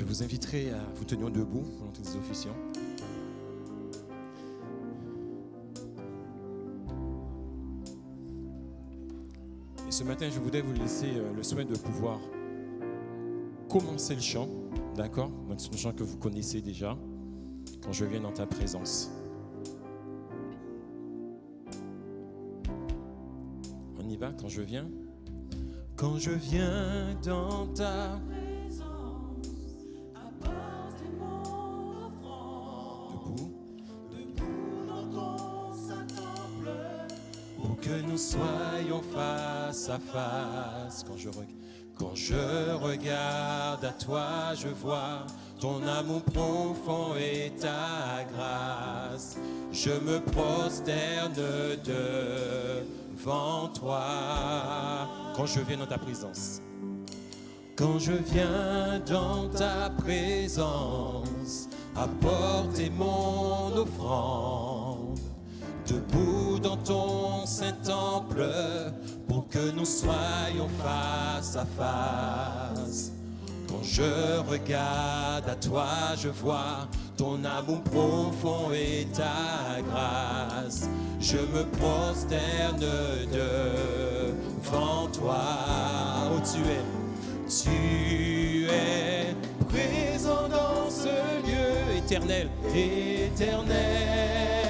Je vous inviterai à vous tenir debout pendant toutes les officiants. Et ce matin, je voudrais vous laisser le soin de pouvoir commencer le chant, d'accord? C'est un chant que vous connaissez déjà, quand je viens dans ta présence. On y va, quand je viens? Quand je viens dans ta présence, apporte mon offrande. Debout dans ton saint temple, pour que nous soyons face à face. Quand je regarde à toi, je vois ton amour profond et ta grâce. Je me prosterne devant toi. Quand je viens dans ta présence. Quand je viens dans ta présence, apporter mon offrande. Debout dans ton saint temple, pour que nous soyons face à face. Quand je regarde à toi, je vois ton amour profond et ta grâce. Je me prosterne devant toi. Oh, tu es présent dans ce lieu éternel, éternel.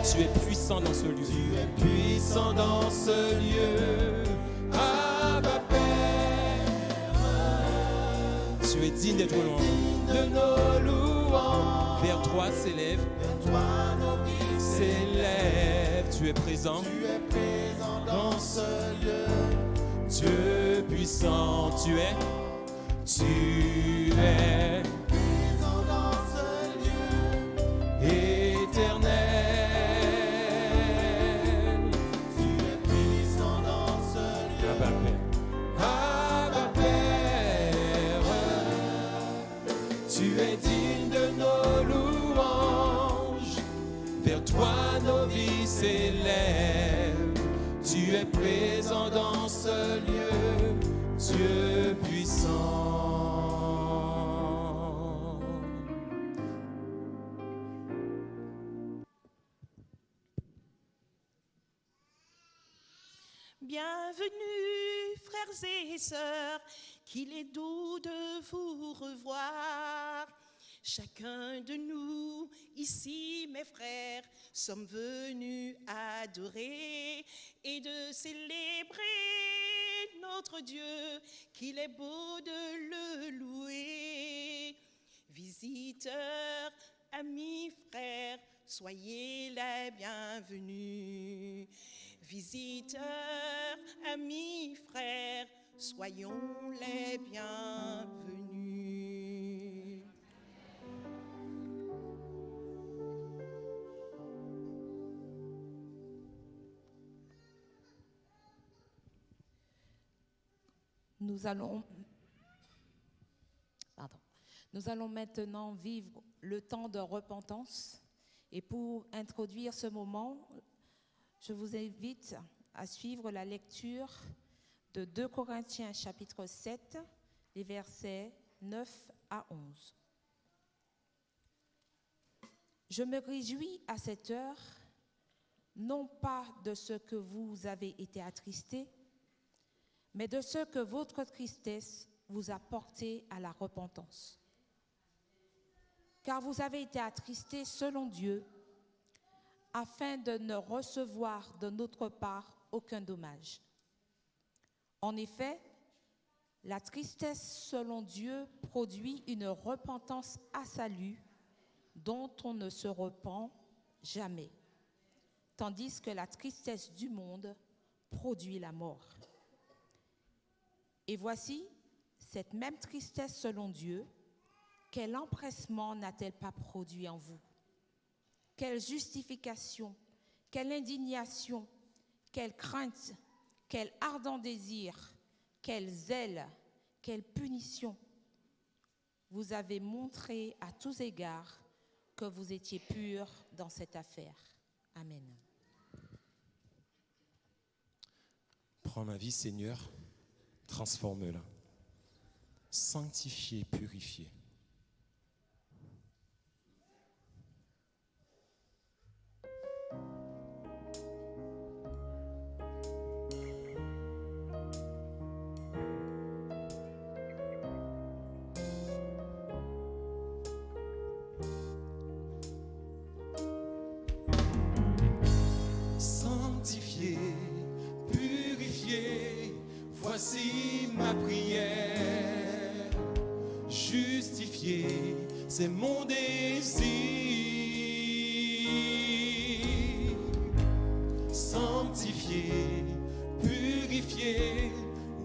Tu es puissant dans ce lieu. Tu es puissant dans ce lieu. Abba Père. Tu es digne d'être loué. De nos louanges. Vers toi s'élève. Vers toi nos vies s'élèvent. Tu es présent. Tu es présent dans ce lieu. Dieu puissant, tu es présent dans ce lieu éternel. Tu es puissant dans ce lieu. Abba Père, tu es digne de nos louanges. Vers toi nos vies s'élèvent. Tu es présent dans ce lieu, Dieu puissant. Bienvenue, frères et sœurs, qu'il est doux de vous revoir. Chacun de nous, ici, mes frères, sommes venus adorer et de célébrer notre Dieu, qu'il est beau de le louer. Visiteurs, amis, frères, soyez les bienvenus. Visiteurs, amis, frères, soyons les bienvenus. Nous allons maintenant vivre le temps de repentance. Et pour introduire ce moment, je vous invite à suivre la lecture de 2 Corinthiens chapitre 7, les versets 9 à 11. Je me réjouis à cette heure, non pas de ce que vous avez été attristés, mais de ce que votre tristesse vous a porté à la repentance. Car vous avez été attristés selon Dieu, afin de ne recevoir de notre part aucun dommage. En effet, la tristesse selon Dieu produit une repentance à salut dont on ne se repent jamais, tandis que la tristesse du monde produit la mort. Et voici, cette même tristesse selon Dieu, quel empressement n'a-t-elle pas produit en vous? Quelle justification, quelle indignation, quelle crainte, quel ardent désir, quel zèle, quelle punition. Vous avez montré à tous égards que vous étiez purs dans cette affaire. Amen. Prends ma vie, Seigneur, transforme-la. sanctifié, purifié. Sanctifié, purifié, voici ma prière. Justifié, c'est mon désir. Sanctifié, purifié,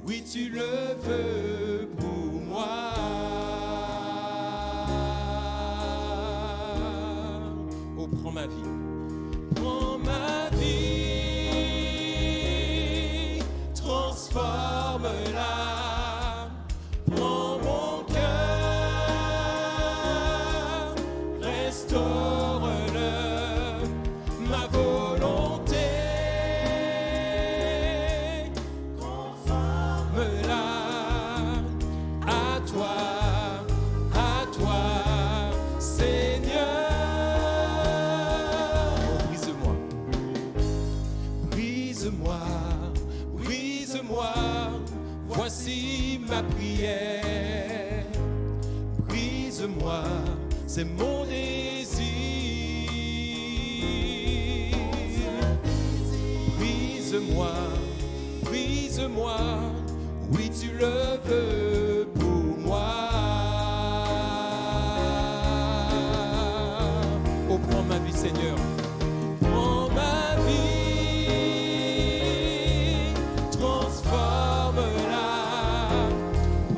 oui tu le veux pour moi. Oh, prends ma vie. Prends ma vie, transforme-la. Prends mon cœur, restaure-le. Ma volonté, conforme-la. À toi, Seigneur. Brise-moi, voici ma prière. Brise-moi, c'est mon désir. Brise-moi, oui tu le veux pour moi. Oh, prends ma vie, Seigneur. Prends ma vie, transforme-la.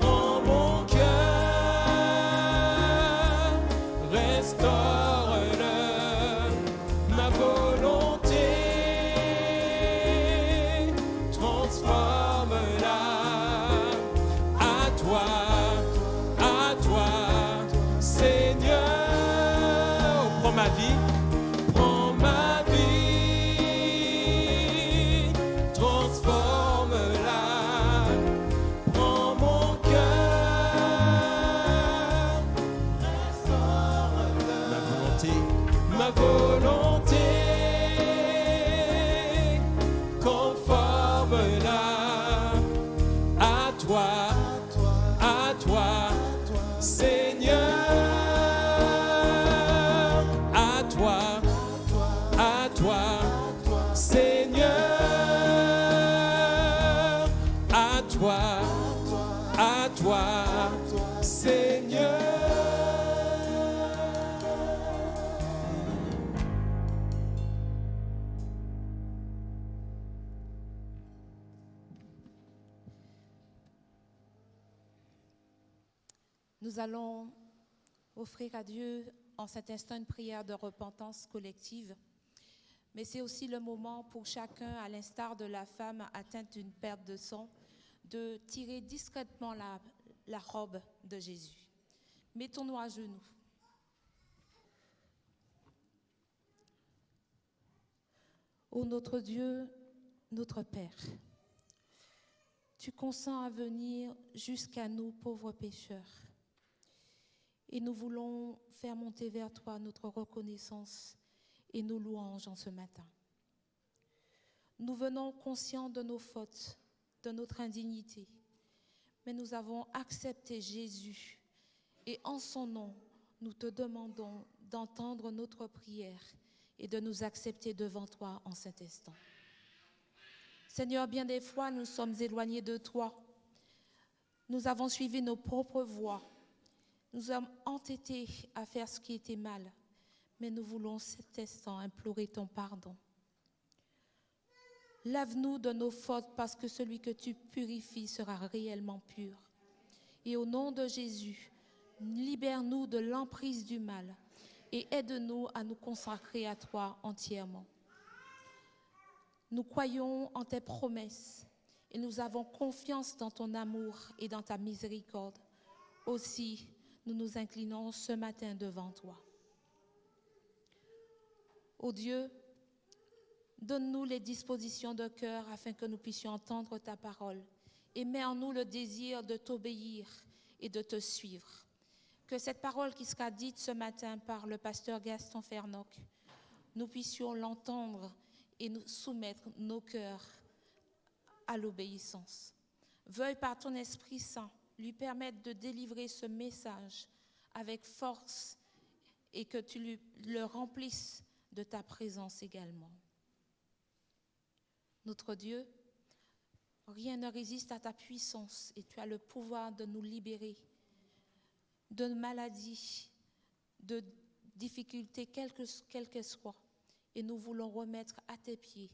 Prends mon cœur, restaure-le. Ma volonté, transforme-la. À toi, Seigneur. Prends ma vie. Prends ma vie, transforme-la. Prends mon cœur, restaure-le. Ma volonté, conforme-la. À toi, Seigneur. À toi, Seigneur. À toi, Seigneur. Nous allons offrir à Dieu en cet instant une prière de repentance collective. Mais c'est aussi le moment pour chacun, à l'instar de la femme atteinte d'une perte de sang, de tirer discrètement la robe de Jésus. Mettons-nous à genoux. Ô notre Dieu, notre Père, tu consens à venir jusqu'à nous, pauvres pécheurs. Et nous voulons faire monter vers toi notre reconnaissance et nos louanges en ce matin. Nous venons conscients de nos fautes, de notre indignité, mais nous avons accepté Jésus et en son nom, nous te demandons d'entendre notre prière et de nous accepter devant toi en cet instant. Seigneur, bien des fois, nous sommes éloignés de toi. Nous avons suivi nos propres voies. Nous sommes entêtés à faire ce qui était mal, mais nous voulons cet instant implorer ton pardon. Lave-nous de nos fautes parce que celui que tu purifies sera réellement pur. Et au nom de Jésus, libère-nous de l'emprise du mal et aide-nous à nous consacrer à toi entièrement. Nous croyons en tes promesses et nous avons confiance dans ton amour et dans ta miséricorde. Aussi, nous nous inclinons ce matin devant toi. Ô Dieu, donne-nous les dispositions de cœur afin que nous puissions entendre ta parole et mets en nous le désir de t'obéir et de te suivre. Que cette parole qui sera dite ce matin par le pasteur Gaston Fernoc, nous puissions l'entendre et nous soumettre nos cœurs à l'obéissance. Veuille par ton Esprit Saint lui permettre de délivrer ce message avec force et que tu le remplisses de ta présence également. Notre Dieu, rien ne résiste à ta puissance et tu as le pouvoir de nous libérer de maladies, de difficultés, quelles qu'elles soient. Et nous voulons remettre à tes pieds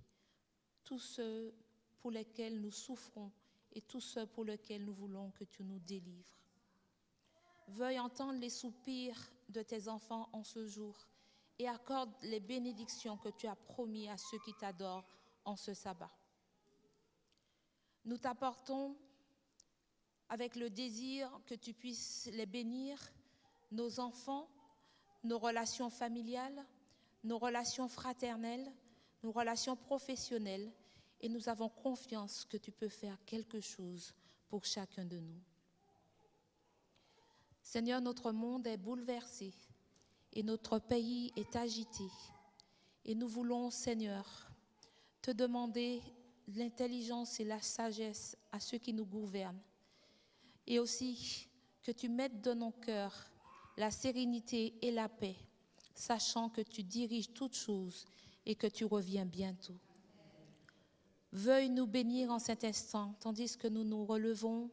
tous ceux pour lesquels nous souffrons et tous ceux pour lesquels nous voulons que tu nous délivres. Veuille entendre les soupirs de tes enfants en ce jour et accorde les bénédictions que tu as promis à ceux qui t'adorent en ce sabbat. Nous t'apportons avec le désir que tu puisses les bénir, nos enfants, nos relations familiales, nos relations fraternelles, nos relations professionnelles, et nous avons confiance que tu peux faire quelque chose pour chacun de nous. Seigneur, notre monde est bouleversé et notre pays est agité. Et nous voulons, Seigneur, te demander l'intelligence et la sagesse à ceux qui nous gouvernent. Et aussi que tu mettes dans nos cœurs la sérénité et la paix, sachant que tu diriges toutes choses et que tu reviens bientôt. Veuille nous bénir en cet instant, tandis que nous nous relevons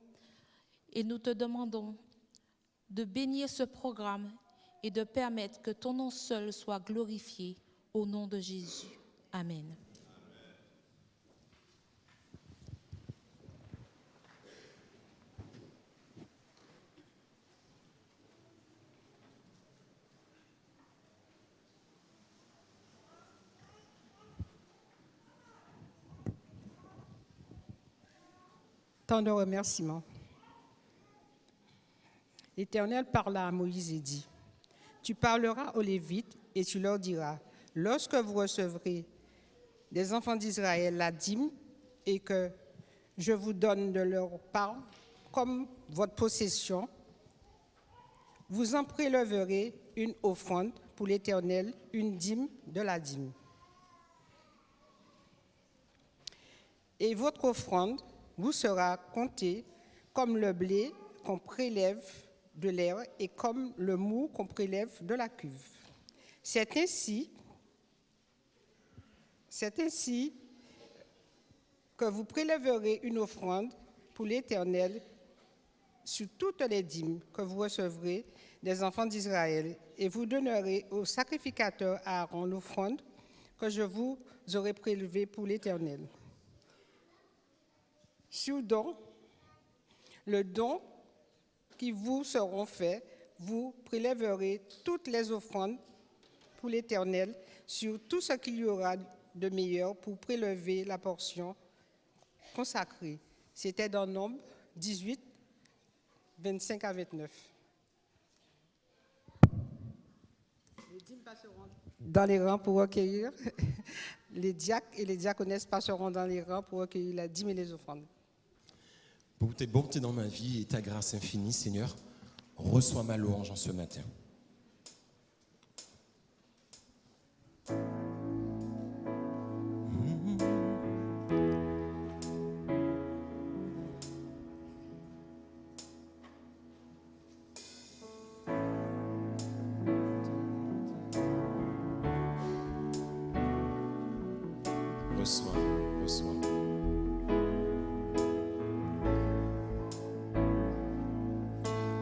et nous te demandons de bénir ce programme et de permettre que ton nom seul soit glorifié au nom de Jésus. Amen. Tant de remerciements. L'Éternel parla à Moïse et dit, « Tu parleras aux Lévites et tu leur diras, lorsque vous recevrez des enfants d'Israël la dîme et que je vous donne de leur part comme votre possession, vous en prélèverez une offrande pour l'Éternel, une dîme de la dîme. Et votre offrande vous sera comptée comme le blé qu'on prélève de l'air et comme le mou qu'on prélève de la cuve. C'est ainsi que vous prélèverez une offrande pour l'Éternel sur toutes les dîmes que vous recevrez des enfants d'Israël, et vous donnerez au sacrificateur Aaron l'offrande que je vous aurai prélevée pour l'Éternel. Sur le don qui vous seront faits, vous prélèverez toutes les offrandes pour l'Éternel sur tout ce qu'il y aura de meilleur pour prélever la portion consacrée. C'était dans Nombre 18, 25 à 29. Les dîmes passeront dans les rangs pour recueillir. Les diacres et les diaconesses passeront dans les rangs pour recueillir la dîme et les offrandes. Pour tes bontés dans ma vie et ta grâce infinie, Seigneur, reçois ma louange en ce matin. Reçois.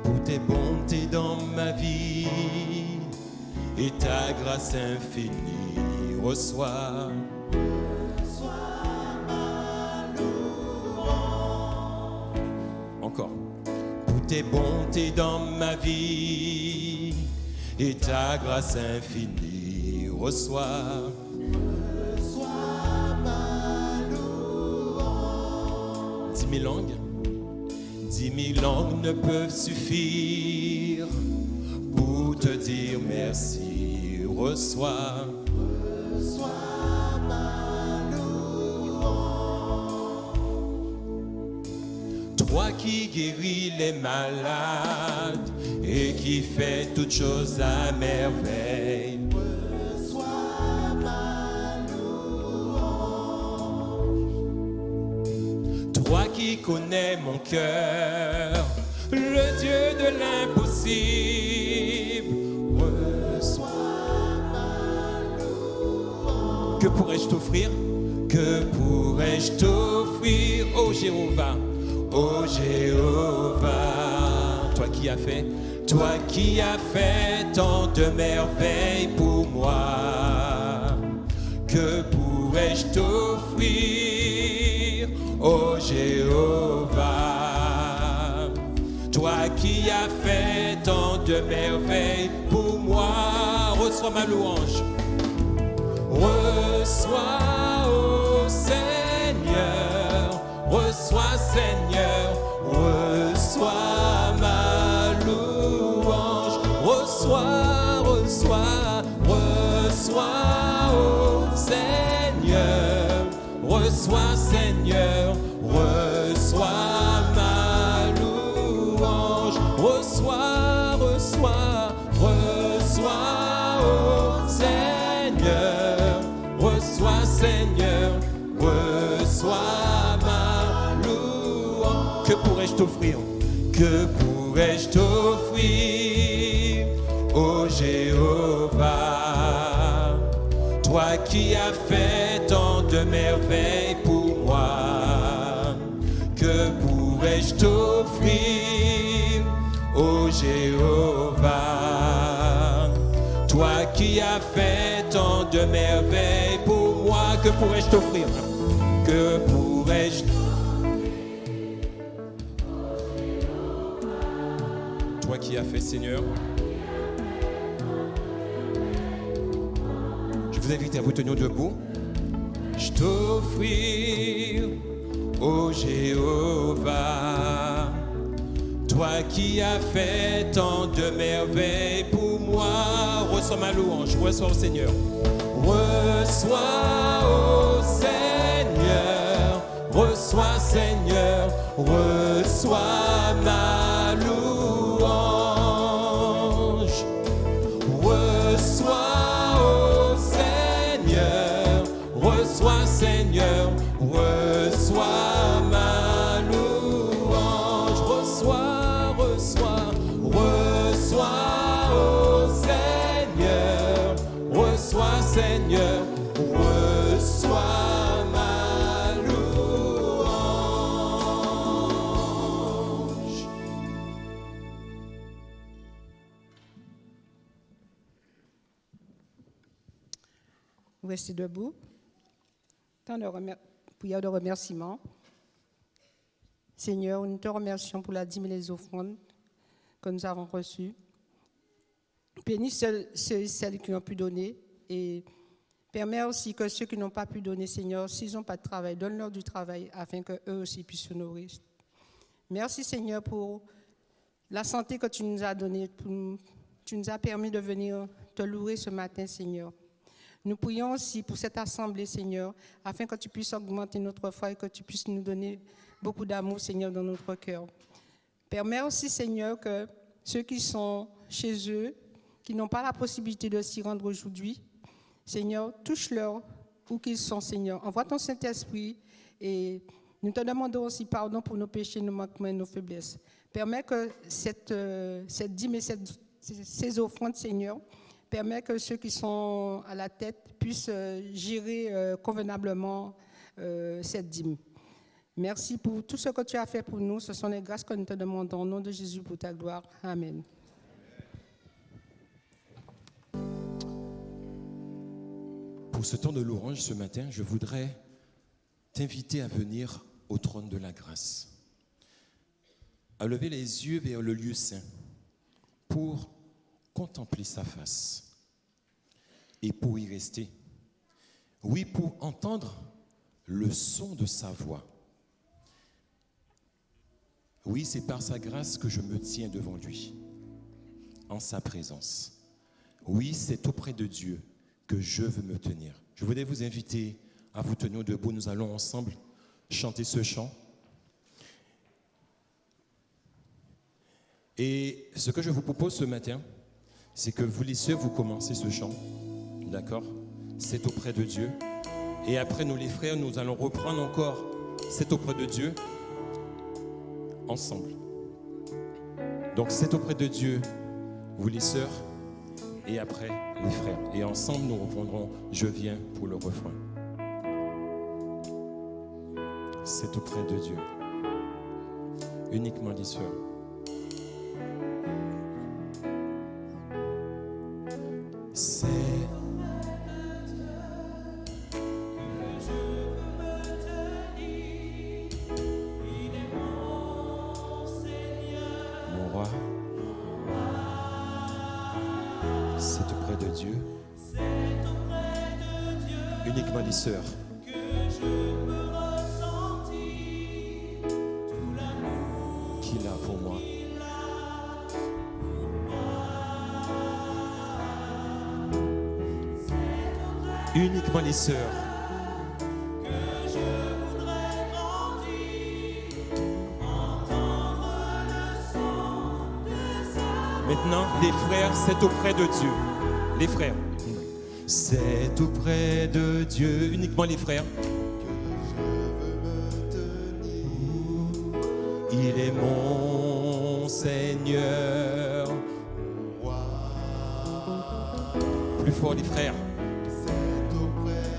Pour tes bontés dans ma vie et ta grâce infinie, reçois ma louange. Encore. Pour tes bontés dans ma vie et ta grâce infinie, reçois. 10 000 langues ne peuvent suffire pour te dire merci. Reçois ma louange. Toi qui guéris les malades et qui fais toutes choses à merveille. Toi qui connais mon cœur, le Dieu de l'impossible, reçois ma louange. Que pourrais-je t'offrir? Que pourrais-je t'offrir, ô Jéhovah, ô Jéhovah? Toi qui as fait tant de merveilles pour moi. Que pourrais-je t'offrir, ô Jéhovah? Toi qui as fait tant de merveilles pour moi, reçois ma louange. Reçois, ô Seigneur, reçois, Seigneur, reçois ma louange. Reçois, reçois, reçois, ô Seigneur, reçois, Seigneur, reçois ma louange. Reçois, reçois, reçois, ô Seigneur, reçois, Seigneur, reçois ma louange. Que pourrais-je t'offrir? Que pourrais-je t'offrir, ô Jéhovah? Toi qui as fait tant de merveilles pour moi. Que pourrais-je t'offrir, ô Jéhovah? Toi qui as fait tant de merveilles pour moi. Que pourrais-je t'offrir? Que pourrais-je Toi qui as fait, Seigneur. Je vous invite à vous tenir debout. Je t'offrir, ô Jéhovah, toi qui as fait tant de merveilles pour moi. Reçois ma louange, reçois au Seigneur. Reçois, ô Seigneur, reçois, Seigneur, reçois ma louange. Reçois, ô Seigneur, reçois, Seigneur, reçois ma louange. Reçois, reçois, reçois, ô Seigneur, reçois, Seigneur, reçois ma louange. Vous restez debout. Temps de prière de remerciement. Seigneur, nous te remercions pour la dîme et les offrandes que nous avons reçues. Bénis ceux et celles qui ont pu donner et permets aussi que ceux qui n'ont pas pu donner, Seigneur, s'ils n'ont pas de travail, donne-leur du travail afin qu'eux aussi puissent se nourrir. Merci, Seigneur, pour la santé que tu nous as donnée. Tu nous as permis de venir te louer ce matin, Seigneur. Nous prions aussi pour cette assemblée, Seigneur, afin que tu puisses augmenter notre foi et que tu puisses nous donner beaucoup d'amour, Seigneur, dans notre cœur. Permets aussi, Seigneur, que ceux qui sont chez eux, qui n'ont pas la possibilité de s'y rendre aujourd'hui, Seigneur, touche-leur où qu'ils sont, Seigneur. Envoie ton Saint-Esprit et nous te demandons aussi pardon pour nos péchés, nos manquements et nos faiblesses. Permets que cette dîme et ces offrandes, Seigneur, permet que ceux qui sont à la tête puissent gérer convenablement cette dîme. Merci pour tout ce que tu as fait pour nous. Ce sont les grâces que nous te demandons au nom de Jésus pour ta gloire. Amen. Pour ce temps de louange ce matin, je voudrais t'inviter à venir au trône de la grâce, à lever les yeux vers le lieu saint pour contempler sa face et pour y rester. Oui, pour entendre le son de sa voix. Oui, c'est par sa grâce que je me tiens devant lui, en sa présence. Oui, c'est auprès de Dieu que je veux me tenir. Je voudrais vous inviter à vous tenir debout. Nous allons ensemble chanter ce chant. Et ce que je vous propose ce matin, c'est que vous les sœurs, vous commencez ce chant. D'accord? C'est auprès de Dieu. Et après, nous les frères, nous allons reprendre encore c'est auprès de Dieu ensemble. Donc c'est auprès de Dieu, vous les sœurs, et après les frères. Et ensemble, nous reprendrons Je viens pour le refrain. C'est auprès de Dieu. Uniquement les sœurs. C'est mon roi. C'est auprès de Dieu. Uniquement les sœurs. Qu'il a pour moi. Uniquement les sœurs. Maintenant, les frères, c'est auprès de Dieu. Les frères. C'est auprès de Dieu. Uniquement les frères. Il est mon Seigneur. Plus fort les frères.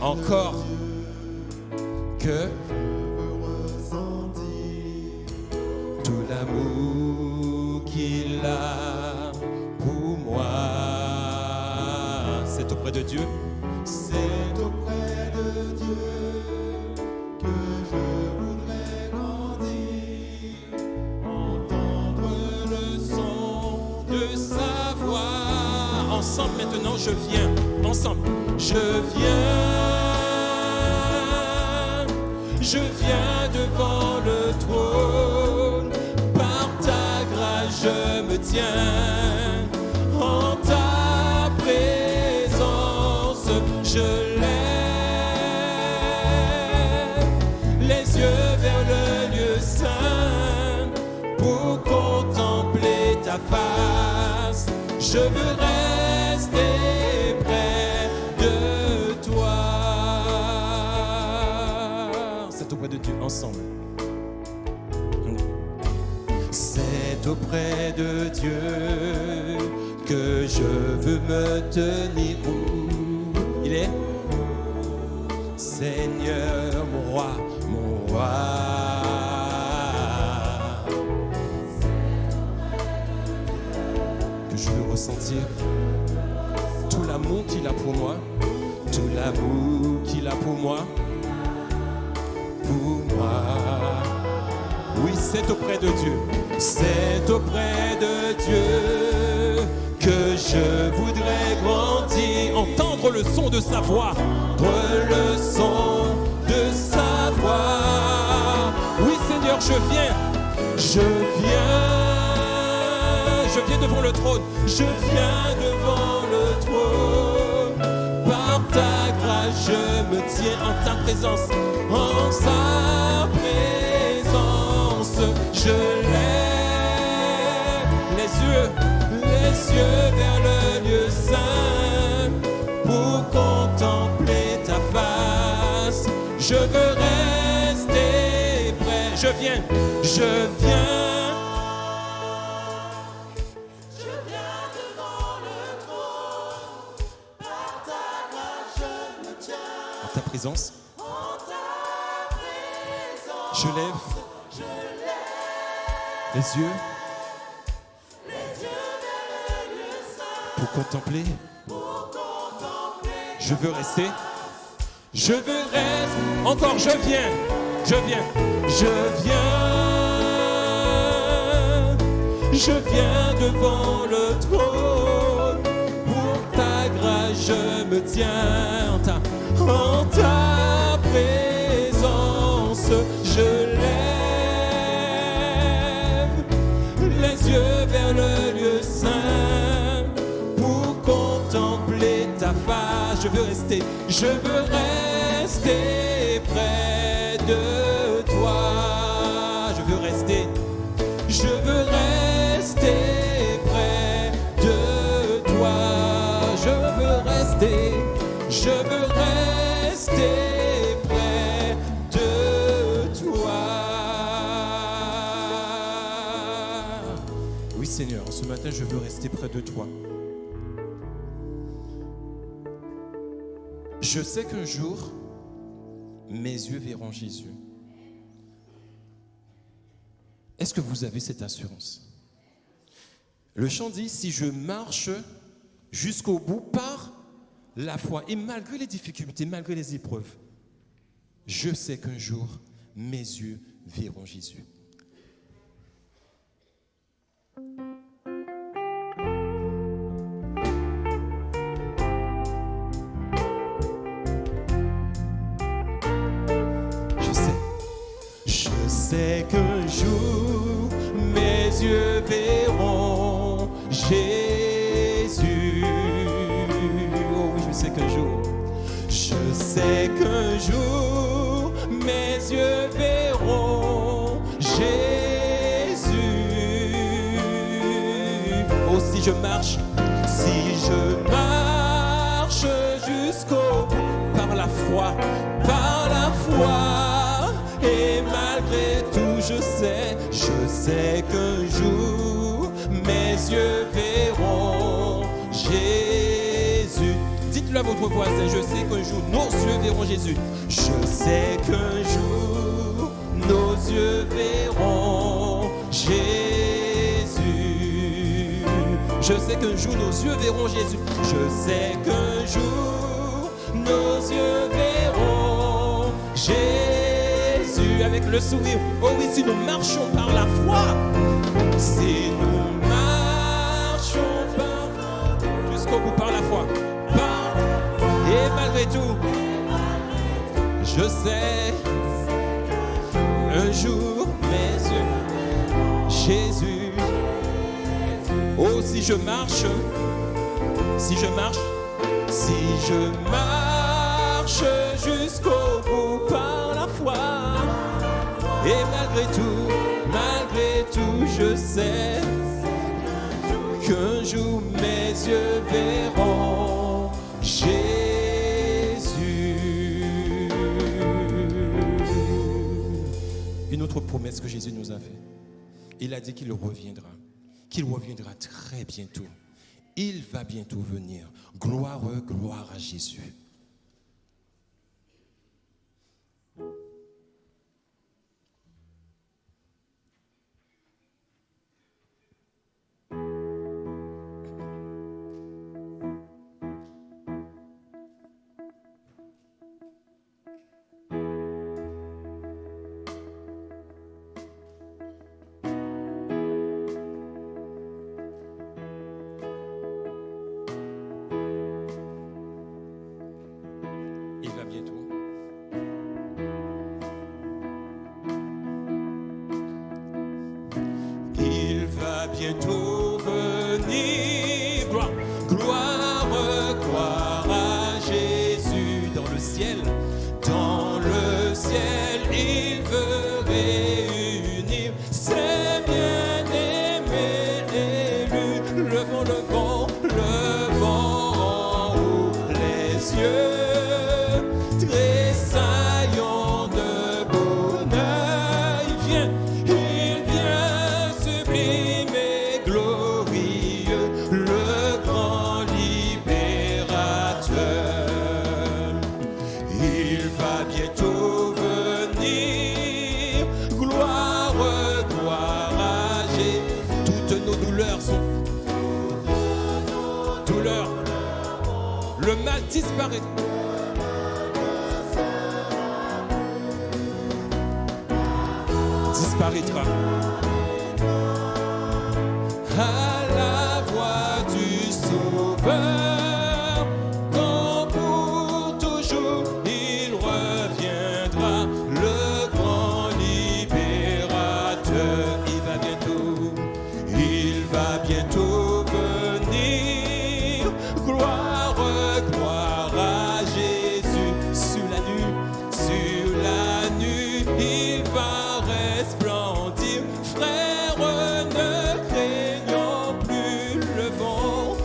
Encore que tout l'amour qu'il a pour moi. C'est auprès de Dieu. C'est auprès de Dieu que je voudrais grandir, entendre le son de sa voix. Ensemble maintenant, je viens. Ensemble, je viens devant le trône, par ta grâce je me tiens, en ta présence je lève les yeux vers le lieu saint, pour contempler ta face, je veux rester près de toi. C'est auprès de Dieu, ensemble. C'est auprès de Dieu que je veux me tenir. Il est Seigneur, mon roi, mon roi. Que je veux ressentir tout l'amour qu'il a pour moi, tout l'amour qu'il a pour moi. Pour moi. Oui, c'est auprès de Dieu. C'est auprès de Dieu que je voudrais grandir, entendre le son de sa voix, entendre le son de sa voix. Oui, Seigneur, je viens devant le trône, je viens devant le trône. Par ta grâce, je me tiens en ta présence, en sa présence, je lève les yeux vers le lieu saint, pour contempler ta face. Je veux rester près. Je viens. Devant le trône, par ta grâce, je me tiens. En ta présence. Je lève les yeux vers le lieu saint, pour contempler. Je veux rester. Encore, je viens. Je viens devant le trône. Pour ta grâce, je me tiens en ta présence. Je lève les yeux vers le lieu saint, pour contempler ta face. Je veux rester près de toi. Je veux rester matin, je veux rester près de toi. Je sais qu'un jour, mes yeux verront Jésus. Est-ce que vous avez cette assurance? Le chant dit, si je marche jusqu'au bout par la foi, et malgré les difficultés, malgré les épreuves, je sais qu'un jour, mes yeux verront Jésus. Je sais qu'un jour, mes yeux verront Jésus. Oh oui, je sais qu'un jour, mes yeux verront Jésus. Oh, si je marche jusqu'au bout par la foi, et malgré tout, je sais qu'un jour, mes yeux verront Jésus. Dites-le à votre voisin, je sais qu'un jour, nos yeux verront Jésus. Je sais qu'un jour, nos yeux verront Jésus. Je sais qu'un jour, nos yeux verront Jésus. Je sais qu'un jour, nos yeux verront Jésus. Avec le sourire, oh oui, si nous marchons par la foi, si nous marchons jusqu'au bout par la foi, et malgré tout, je sais, un jour, mes yeux, Jésus. Oh, si je marche jusqu'au bout par la foi, et malgré tout, je sais qu'un jour mes yeux verront Jésus. Une autre promesse que Jésus nous a faite. Il a dit qu'il reviendra très bientôt. Il va bientôt venir. Gloire à Jésus. Bientôt venir, gloire à Jésus dans le ciel, il veut réunir ses bien-aimés élus. Levons en haut les yeux, tressaillons de bonheur. Il vient sublime et glorieux, le grand libérateur. Il va bientôt venir, gloire à Jésus. Toutes nos douleurs sont douleurs. Le mal disparaît. Disparaîtra. À la voix du Sauveur, quand pour toujours il reviendra, le grand libérateur. Il va bientôt venir, gloire à Jésus. Sur la nuit, il va resplendir, frère, ne craignons plus, levons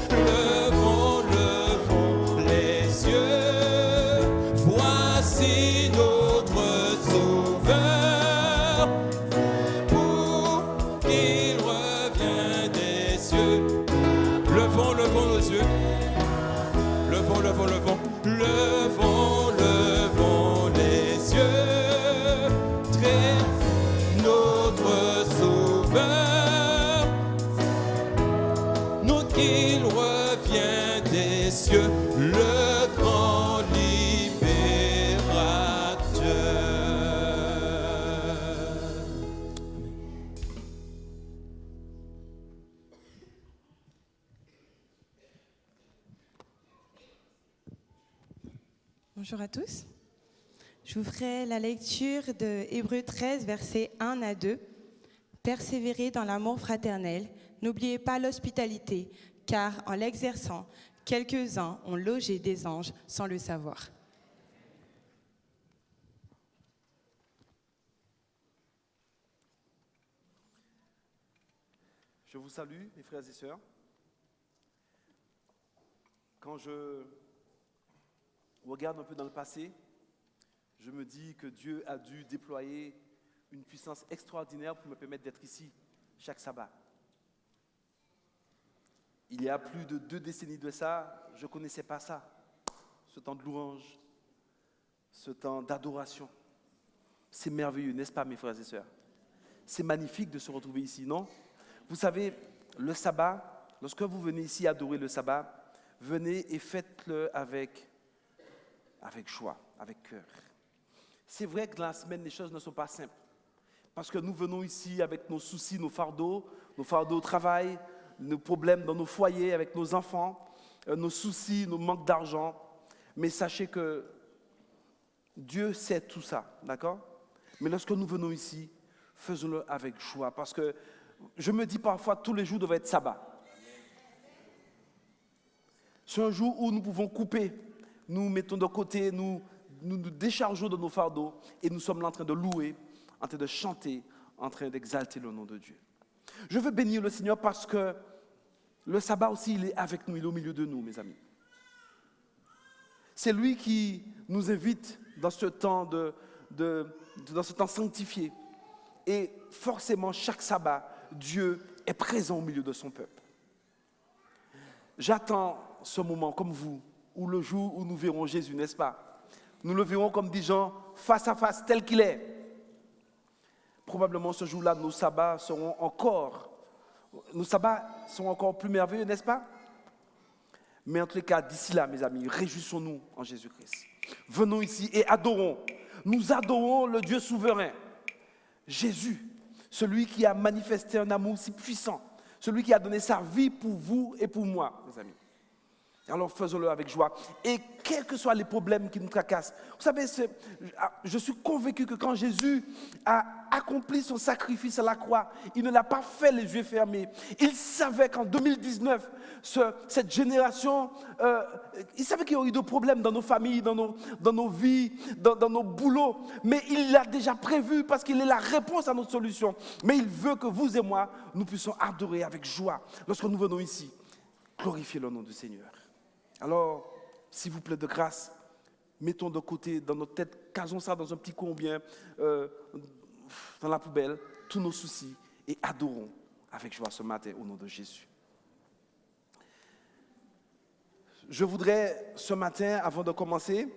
les yeux, voici notre Sauveur, pour qu'il revienne des cieux. Bonjour à tous. Je vous ferai la lecture de Hébreux 13, versets 1 à 2. Persévérez dans l'amour fraternel, n'oubliez pas l'hospitalité, car en l'exerçant, quelques-uns ont logé des anges sans le savoir. Je vous salue, mes frères et sœurs. Quand je regarde un peu dans le passé, je me dis que Dieu a dû déployer une puissance extraordinaire pour me permettre d'être ici chaque sabbat. Il y a plus de 2 décennies de ça, je ne connaissais pas ça. Ce temps de louange, ce temps d'adoration. C'est merveilleux, n'est-ce pas, mes frères et sœurs? C'est magnifique de se retrouver ici, non? Vous savez, le sabbat, lorsque vous venez ici adorer le sabbat, venez et faites-le avec joie, avec cœur. C'est vrai que dans la semaine, les choses ne sont pas simples. Parce que nous venons ici avec nos soucis, nos fardeaux au travail, nos problèmes dans nos foyers, avec nos enfants, nos soucis, nos manques d'argent. Mais sachez que Dieu sait tout ça, d'accord? Mais lorsque nous venons ici, faisons-le avec joie. Parce que je me dis parfois, tous les jours doivent être sabbat. C'est un jour où nous pouvons couper, nous mettons de côté, nous déchargeons de nos fardeaux et nous sommes là en train de louer, en train de chanter, en train d'exalter le nom de Dieu. Je veux bénir le Seigneur parce que le sabbat aussi, il est avec nous, il est au milieu de nous, mes amis. C'est lui qui nous invite dans ce temps, dans ce temps sanctifié. Et forcément, chaque sabbat, Dieu est présent au milieu de son peuple. J'attends ce moment comme vous, ou le jour où nous verrons Jésus, n'est-ce pas? Nous le verrons comme dit Jean, face à face, tel qu'il est. Probablement ce jour-là, nos sabbats seront encore plus merveilleux, n'est-ce pas? Mais en tous les cas, d'ici là, mes amis, réjouissons-nous en Jésus-Christ. Venons ici et adorons. Nous adorons le Dieu souverain. Jésus, celui qui a manifesté un amour si puissant, celui qui a donné sa vie pour vous et pour moi, mes amis. Alors faisons-le avec joie. Et quels que soient les problèmes qui nous tracassent, vous savez, je suis convaincu que quand Jésus a accompli son sacrifice à la croix, il ne l'a pas fait les yeux fermés. Il savait qu'en 2019, cette génération, il savait qu'il y aurait eu des problèmes dans nos familles, dans nos vies, dans nos boulots. Mais il l'a déjà prévu parce qu'il est la réponse à notre solution. Mais il veut que vous et moi, nous puissions adorer avec joie lorsque nous venons ici. Glorifier le nom du Seigneur. Alors, s'il vous plaît, de grâce, mettons de côté dans notre tête, casons ça dans un petit coin bien, dans la poubelle, tous nos soucis, et adorons avec joie ce matin au nom de Jésus. Je voudrais ce matin, avant de commencer,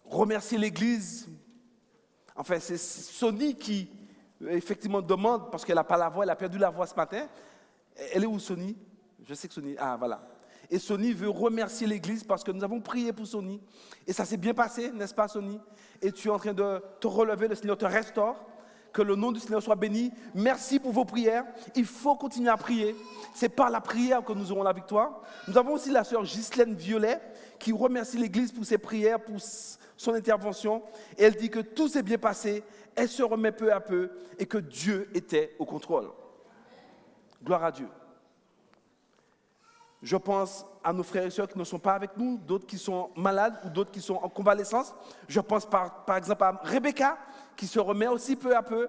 remercier l'Église. Enfin, c'est Sony qui, effectivement, demande, parce qu'elle n'a pas la voix, elle a perdu la voix ce matin. Elle est où, Sony? Je sais que Sony... Ah, voilà. Et Sony veut remercier l'Église parce que nous avons prié pour Sony. Et ça s'est bien passé, n'est-ce pas, Sony? Et tu es en train de te relever, le Seigneur te restaure. Que le nom du Seigneur soit béni. Merci pour vos prières. Il faut continuer à prier. C'est par la prière que nous aurons la victoire. Nous avons aussi la sœur Ghislaine Violet qui remercie l'Église pour ses prières, pour son intervention. Et elle dit que tout s'est bien passé. Elle se remet peu à peu et que Dieu était au contrôle. Gloire à Dieu. Je pense à nos frères et sœurs qui ne sont pas avec nous, d'autres qui sont malades ou d'autres qui sont en convalescence. Je pense par exemple à Rebecca qui se remet aussi peu à peu,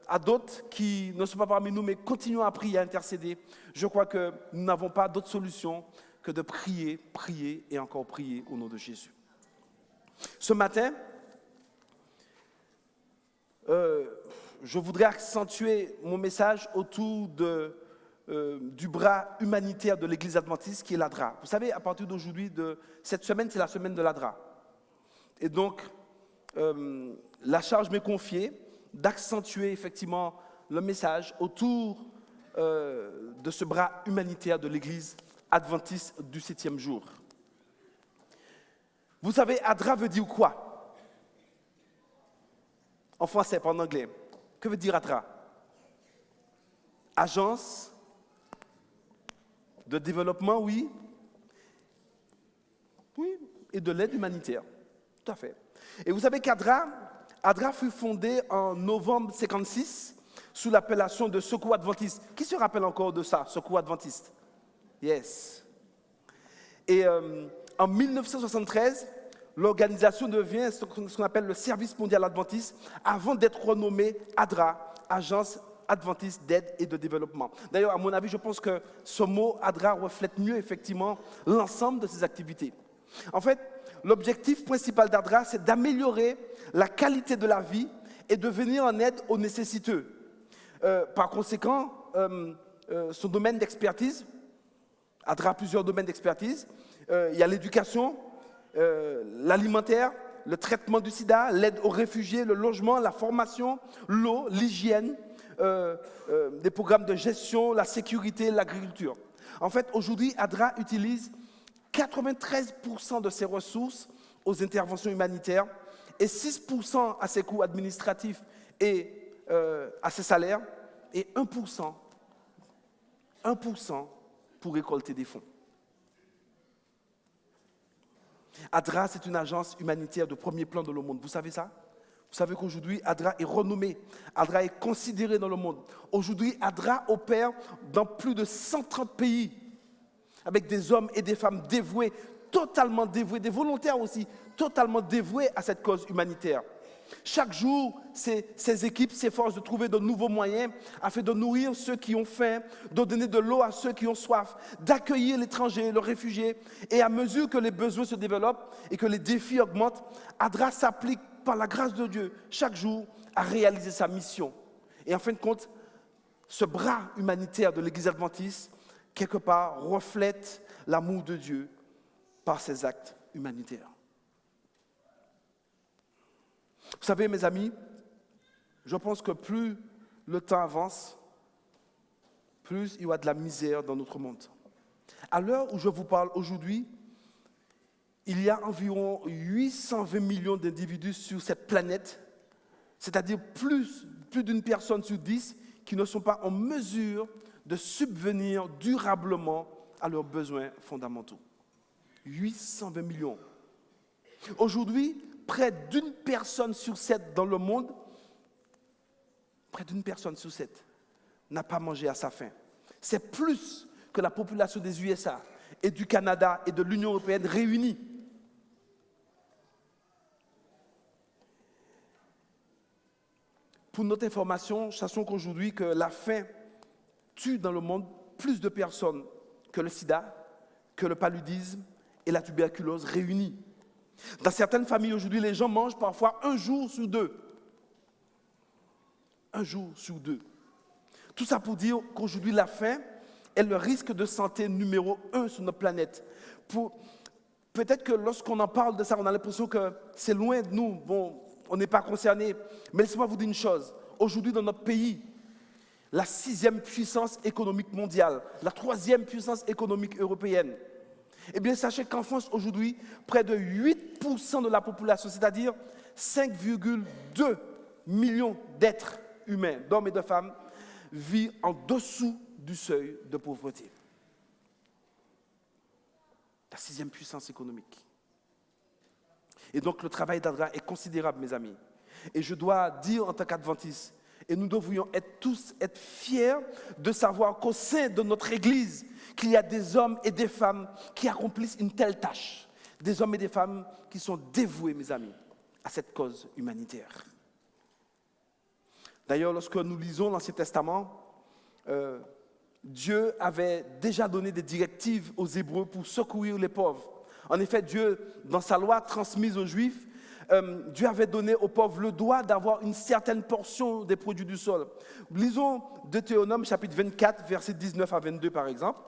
à d'autres qui ne sont pas parmi nous, mais continuons à prier, à intercéder. Je crois que nous n'avons pas d'autre solution que de prier, prier et encore prier au nom de Jésus. Ce matin, je voudrais accentuer mon message autour du bras humanitaire de l'Église adventiste qui est l'ADRA. Vous savez, à partir d'aujourd'hui, de cette semaine, c'est la semaine de l'ADRA. Et donc, la charge m'est confiée d'accentuer effectivement le message autour de ce bras humanitaire de l'Église adventiste du 7e jour. Vous savez, ADRA veut dire quoi? En français, pas en anglais. Que veut dire ADRA? Agence de développement, oui. Oui, et de l'aide humanitaire. Tout à fait. Et vous savez qu'ADRA fut fondée en novembre 1956 sous l'appellation de Secours Adventiste. Qui se rappelle encore de ça, Secours Adventiste? Yes. Et en 1973, l'organisation devient ce qu'on appelle le Service mondial adventiste avant d'être renommée ADRA, Agence adventiste d'aide et de développement. D'ailleurs, à mon avis, je pense que ce mot ADRA reflète mieux effectivement l'ensemble de ces activités. En fait, l'objectif principal d'ADRA, c'est d'améliorer la qualité de la vie et de venir en aide aux nécessiteux. Par conséquent, son domaine d'expertise, ADRA a plusieurs domaines d'expertise. Il y a l'éducation, l'alimentaire, le traitement du sida, l'aide aux réfugiés, le logement, la formation, l'eau, l'hygiène, des programmes de gestion, la sécurité, l'agriculture. En fait, aujourd'hui, ADRA utilise 93% de ses ressources aux interventions humanitaires et 6% à ses coûts administratifs et à ses salaires et 1% pour récolter des fonds. ADRA, c'est une agence humanitaire de premier plan dans le monde. Vous savez ça? Vous savez qu'aujourd'hui, ADRA est renommée. ADRA est considérée dans le monde. Aujourd'hui, ADRA opère dans plus de 130 pays avec des hommes et des femmes dévoués, totalement dévoués, des volontaires aussi, totalement dévoués à cette cause humanitaire. Chaque jour, ces équipes s'efforcent de trouver de nouveaux moyens afin de nourrir ceux qui ont faim, de donner de l'eau à ceux qui ont soif, d'accueillir l'étranger, le réfugié. Et à mesure que les besoins se développent et que les défis augmentent, ADRA s'applique par la grâce de Dieu chaque jour à réaliser sa mission. Et en fin de compte, ce bras humanitaire de l'Église adventiste, quelque part, reflète l'amour de Dieu par ses actes humanitaires. Vous savez, mes amis, je pense que plus le temps avance, plus il y aura de la misère dans notre monde. À l'heure où je vous parle aujourd'hui, il y a environ 820 millions d'individus sur cette planète, c'est-à-dire plus d'une personne sur 10 qui ne sont pas en mesure de subvenir durablement à leurs besoins fondamentaux. 820 millions. Aujourd'hui, près d'une personne sur 7 dans le monde, près d'une personne sur 7 n'a pas mangé à sa faim. C'est plus que la population des USA et du Canada et de l'Union européenne réunis. Pour notre information, sachons qu'aujourd'hui que la faim tue dans le monde plus de personnes que le sida, que le paludisme et la tuberculose réunis. Dans certaines familles aujourd'hui, les gens mangent parfois un jour sur deux. Un jour sur deux. Tout ça pour dire qu'aujourd'hui, la faim est le risque de santé numéro 1 sur notre planète. Peut-être que lorsqu'on en parle de ça, on a l'impression que c'est loin de nous. Bon, on n'est pas concerné. Mais laissez-moi vous dire une chose. Aujourd'hui, dans notre pays, la 6e puissance économique mondiale, la 3e puissance économique européenne, eh bien, sachez qu'en France, aujourd'hui, près de 8% de la population, c'est-à-dire 5,2 millions d'êtres humains, d'hommes et de femmes, vivent en dessous du seuil de pauvreté. La 6e puissance économique. Et donc, le travail d'ADRA est considérable, mes amis. Et je dois dire en tant qu'adventiste, et nous devrions tous être fiers de savoir qu'au sein de notre Église, qu'il y a des hommes et des femmes qui accomplissent une telle tâche. Des hommes et des femmes qui sont dévoués, mes amis, à cette cause humanitaire. D'ailleurs, lorsque nous lisons l'Ancien Testament, Dieu avait déjà donné des directives aux Hébreux pour secourir les pauvres. En effet, Dieu, dans sa loi transmise aux Juifs, Dieu avait donné aux pauvres le droit d'avoir une certaine portion des produits du sol. Lisons Deutéronome chapitre 24, versets 19 à 22 par exemple.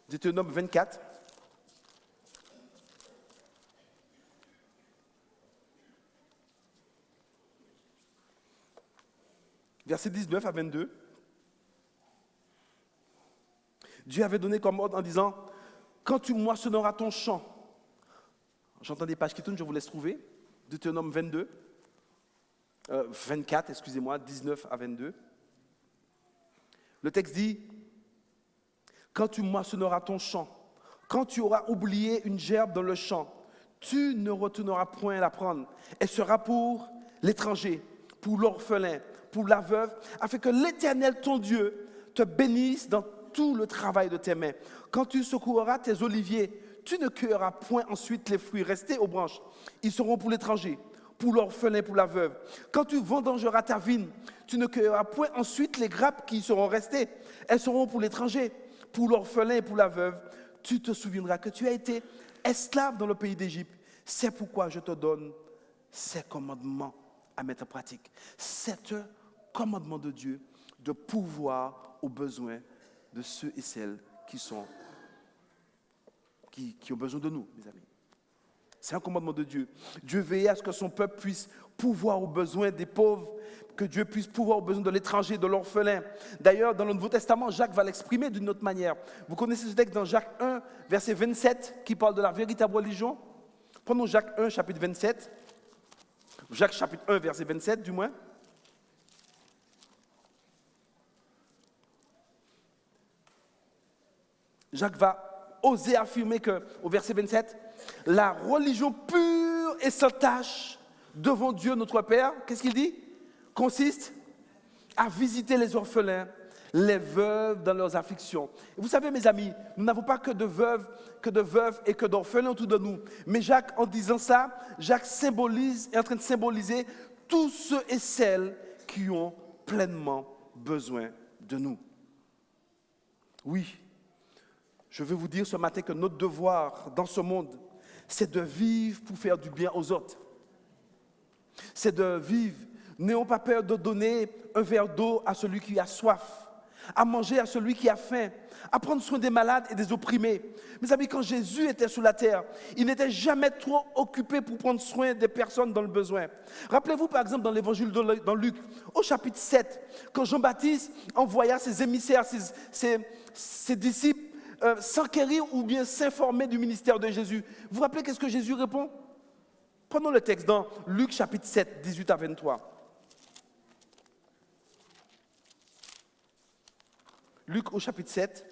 Deutéronome 24. Versets 19 à 22. Dieu avait donné comme ordre en disant, quand tu moissonneras ton champ, j'entends des pages qui tournent, je vous laisse trouver, Deutéronome 24, excusez-moi, 19 à 22. Le texte dit, quand tu moissonneras ton champ, quand tu auras oublié une gerbe dans le champ, tu ne retourneras point la prendre. Elle sera pour l'étranger, pour l'orphelin, pour la veuve, afin que l'Éternel, ton Dieu, te bénisse dans tout le travail de tes mains. Quand tu secoueras tes oliviers, tu ne cueilleras point ensuite les fruits restés aux branches. Ils seront pour l'étranger, pour l'orphelin, pour la veuve. Quand tu vendangeras ta vigne, tu ne cueilleras point ensuite les grappes qui seront restées. Elles seront pour l'étranger, pour l'orphelin et pour la veuve. Tu te souviendras que tu as été esclave dans le pays d'Égypte. C'est pourquoi je te donne ces commandements à mettre en pratique. C'est un commandement de Dieu de pourvoir aux besoins de ceux et celles qui ont besoin de nous, mes amis. C'est un commandement de Dieu. Dieu veille à ce que son peuple puisse pourvoir aux besoins des pauvres, que Dieu puisse pourvoir aux besoins de l'étranger, de l'orphelin. D'ailleurs, dans le Nouveau Testament, Jacques va l'exprimer d'une autre manière. Vous connaissez ce texte dans Jacques 1, verset 27, qui parle de la véritable religion. Prenons Jacques 1, chapitre 27. Jacques chapitre 1, verset 27, du moins. Jacques va oser affirmer qu'au verset 27, la religion pure et sans tache devant Dieu notre Père, qu'est-ce qu'il dit? Consiste à visiter les orphelins, les veuves dans leurs afflictions. Et vous savez, mes amis, nous n'avons pas que de veuves et que d'orphelins autour de nous. Mais Jacques, en disant ça, Jacques est en train de symboliser tous ceux et celles qui ont pleinement besoin de nous. Oui, je veux vous dire ce matin que notre devoir dans ce monde, c'est de vivre pour faire du bien aux autres. C'est de vivre. N'ayons pas peur de donner un verre d'eau à celui qui a soif, à manger à celui qui a faim, à prendre soin des malades et des opprimés. Mes amis, quand Jésus était sur la terre, il n'était jamais trop occupé pour prendre soin des personnes dans le besoin. Rappelez-vous par exemple dans l'évangile dans Luc, au chapitre 7, quand Jean-Baptiste envoya ses émissaires, ses disciples, s'enquérir ou bien s'informer du ministère de Jésus. Vous vous rappelez qu'est-ce que Jésus répond? Prenons le texte dans Luc chapitre 7, 18 à 23. Luc au chapitre 7.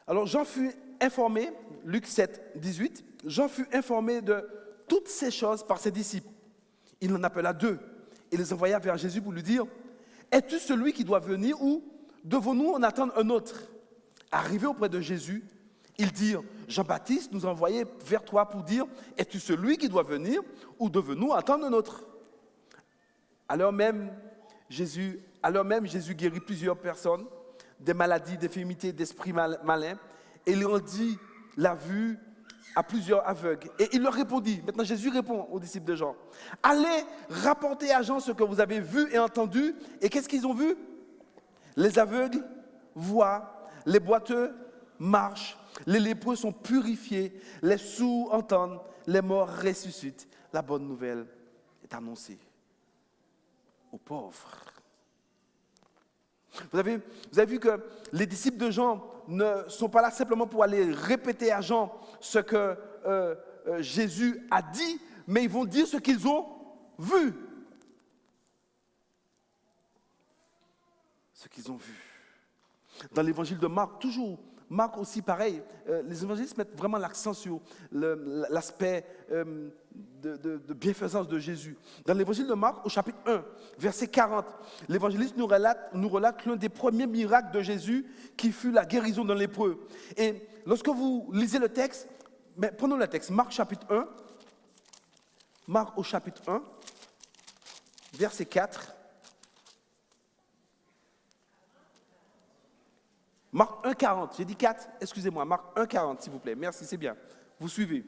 Alors Jean fut informé, Luc 7, 18, Jean fut informé de toutes ces choses par ses disciples. Il en appela 2 et les envoya vers Jésus pour lui dire, « Es-tu celui qui doit venir ou devons-nous en attendre un autre ?» Arrivé auprès de Jésus, ils dirent, « Jean-Baptiste nous a envoyé vers toi pour dire, « Es-tu celui qui doit venir ou devons-nous attendre un autre ?» Alors même, Jésus guérit plusieurs personnes, des maladies, d'infirmités, d'esprits malins, et il rendit la vue à plusieurs aveugles. Et il leur répondit, maintenant Jésus répond aux disciples de Jean, « Allez rapporter à Jean ce que vous avez vu et entendu. » Et qu'est-ce qu'ils ont vu? Les aveugles voient, les boiteux marchent, les lépreux sont purifiés, les sourds entendent, les morts ressuscitent. La bonne nouvelle est annoncée aux pauvres. Vous avez vu que les disciples de Jean ne sont pas là simplement pour aller répéter à Jean ce que Jésus a dit, mais ils vont dire ce qu'ils ont vu. Ce qu'ils ont vu. Dans l'évangile de Marc, toujours, Marc aussi pareil, les évangélistes mettent vraiment l'accent sur l'aspect de bienfaisance de Jésus. Dans l'évangile de Marc, au chapitre 1, verset 40, l'évangéliste nous relate l'un des premiers miracles de Jésus qui fut la guérison d'un lépreux. Et lorsque vous lisez le texte, prenons le texte, Marc chapitre 1, Marc au chapitre 1, verset 4. Marc 1,40, j'ai dit 4, excusez-moi, Marc 1,40 s'il vous plaît, merci, c'est bien, vous suivez.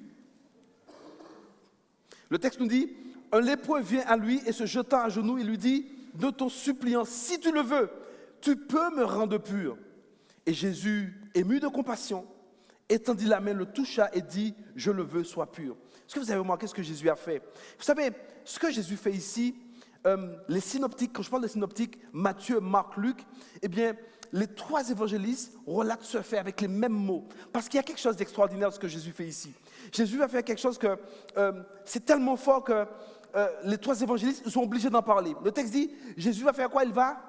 Le texte nous dit, un lépreux vient à lui et se jetant à genoux, il lui dit, de ton suppliant, si tu le veux, tu peux me rendre pur. Et Jésus, ému de compassion, étendit la main, le toucha et dit, je le veux, sois pur. Est-ce que vous avez remarqué ce que Jésus a fait? Vous savez, ce que Jésus fait ici, les synoptiques, quand je parle des synoptiques, Matthieu, Marc, Luc, eh bien, les 3 évangélistes relatent ce fait avec les mêmes mots. Parce qu'il y a quelque chose d'extraordinaire de ce que Jésus fait ici. Jésus va faire quelque chose que c'est tellement fort que les 3 évangélistes ils sont obligés d'en parler. Le texte dit, Jésus va faire quoi? Il va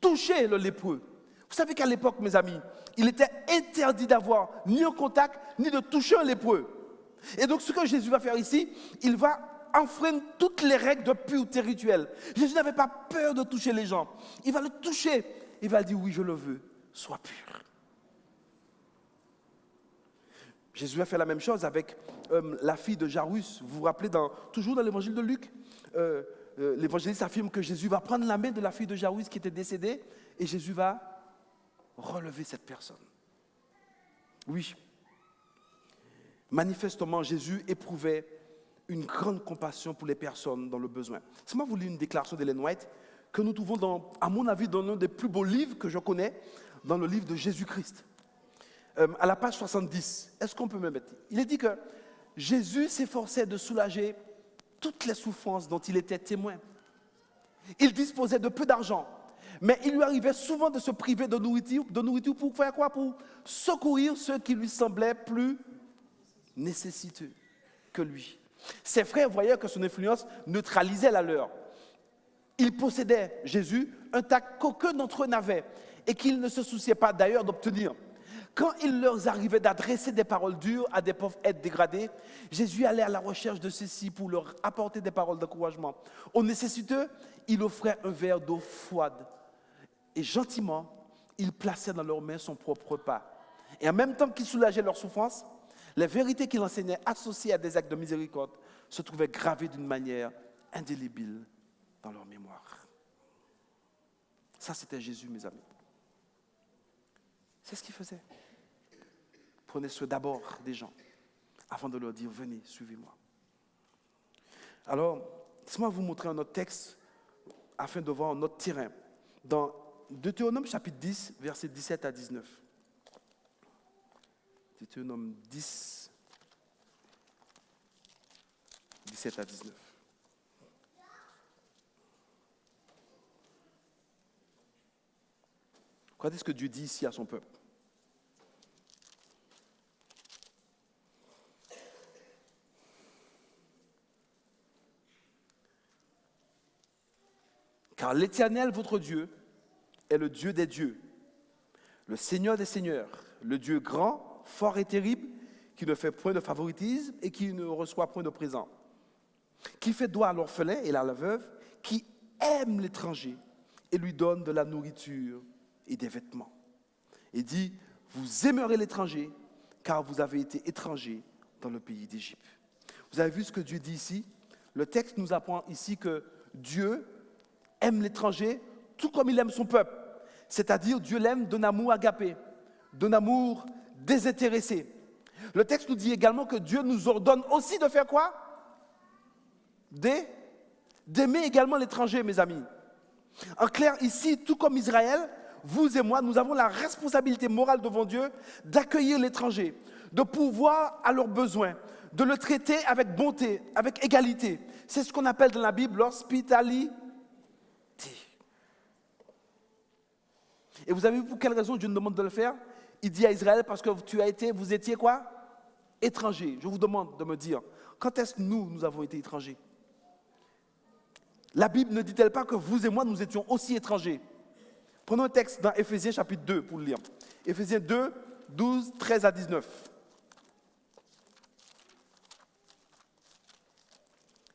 toucher le lépreux. Vous savez qu'à l'époque, mes amis, il était interdit d'avoir ni un contact, ni de toucher un lépreux. Et donc, ce que Jésus va faire ici, il va enfreindre toutes les règles de pureté rituelle. Jésus n'avait pas peur de toucher les gens. Il va le toucher. Il va dire, oui, je le veux, sois pur. Jésus va faire la même chose avec la fille de Jairus. Vous vous rappelez, toujours dans l'évangile de Luc, l'évangéliste affirme que Jésus va prendre la main de la fille de Jairus qui était décédée et Jésus va relever cette personne. Oui. Manifestement, Jésus éprouvait une grande compassion pour les personnes dans le besoin. C'est moi vous lire une déclaration d'Ellen White que nous trouvons, à mon avis, dans l'un des plus beaux livres que je connais, dans le livre de Jésus-Christ. À la page 70, est-ce qu'on peut me mettre? Il est dit que Jésus s'efforçait de soulager toutes les souffrances dont il était témoin. Il disposait de peu d'argent, mais il lui arrivait souvent de se priver de nourriture pour faire quoi? Pour secourir ceux qui lui semblaient plus nécessiteux que lui. Ses frères voyaient que son influence neutralisait la leur. Il possédait, Jésus, un tact qu'aucun d'entre eux n'avait et qu'il ne se souciait pas d'ailleurs d'obtenir. Quand il leur arrivait d'adresser des paroles dures à des pauvres êtres dégradés, Jésus allait à la recherche de ceux-ci pour leur apporter des paroles d'encouragement. Aux nécessiteux, il offrait un verre d'eau froide. Et gentiment, il plaçait dans leurs mains son propre repas. Et en même temps qu'il soulageait leur souffrance, les vérités qu'il enseignait associées à des actes de miséricorde se trouvaient gravées d'une manière indélébile dans leur mémoire. Ça, c'était Jésus, mes amis. C'est ce qu'il faisait. Prenez soin d'abord des gens, avant de leur dire, venez, suivez-moi. Alors, laissez-moi vous montrer un autre texte, afin de voir notre terrain. Dans Deutéronome chapitre 10, versets 17 à 19. Deutéronome 10, 17 à 19. Regardez ce que Dieu dit ici à son peuple. Car l'Éternel, votre Dieu, est le Dieu des dieux, le Seigneur des seigneurs, le Dieu grand, fort et terrible, qui ne fait point de favoritisme et qui ne reçoit point de présent, qui fait droit à l'orphelin et à la veuve, qui aime l'étranger et lui donne de la nourriture et des vêtements. Et dit, vous aimerez l'étranger, car vous avez été étrangers dans le pays d'Égypte. Vous avez vu ce que Dieu dit ici? Le texte nous apprend ici que Dieu aime l'étranger tout comme il aime son peuple. C'est-à-dire, Dieu l'aime d'un amour agapé, d'un amour désintéressé. Le texte nous dit également que Dieu nous ordonne aussi de faire quoi? D'aimer également l'étranger, mes amis. En clair, ici, tout comme Israël, vous et moi, nous avons la responsabilité morale devant Dieu d'accueillir l'étranger, de pourvoir à leurs besoins, de le traiter avec bonté, avec égalité. C'est ce qu'on appelle dans la Bible l'hospitalité. Et vous avez vu pour quelle raison Dieu nous demande de le faire? Il dit à Israël, parce que vous étiez quoi? Étrangers. Je vous demande de me dire, quand est-ce que nous avons été étrangers? La Bible ne dit-elle pas que vous et moi, nous étions aussi étrangers? Prenons un texte dans Éphésiens chapitre 2 pour le lire. Éphésiens 2, 12, 13 à 19.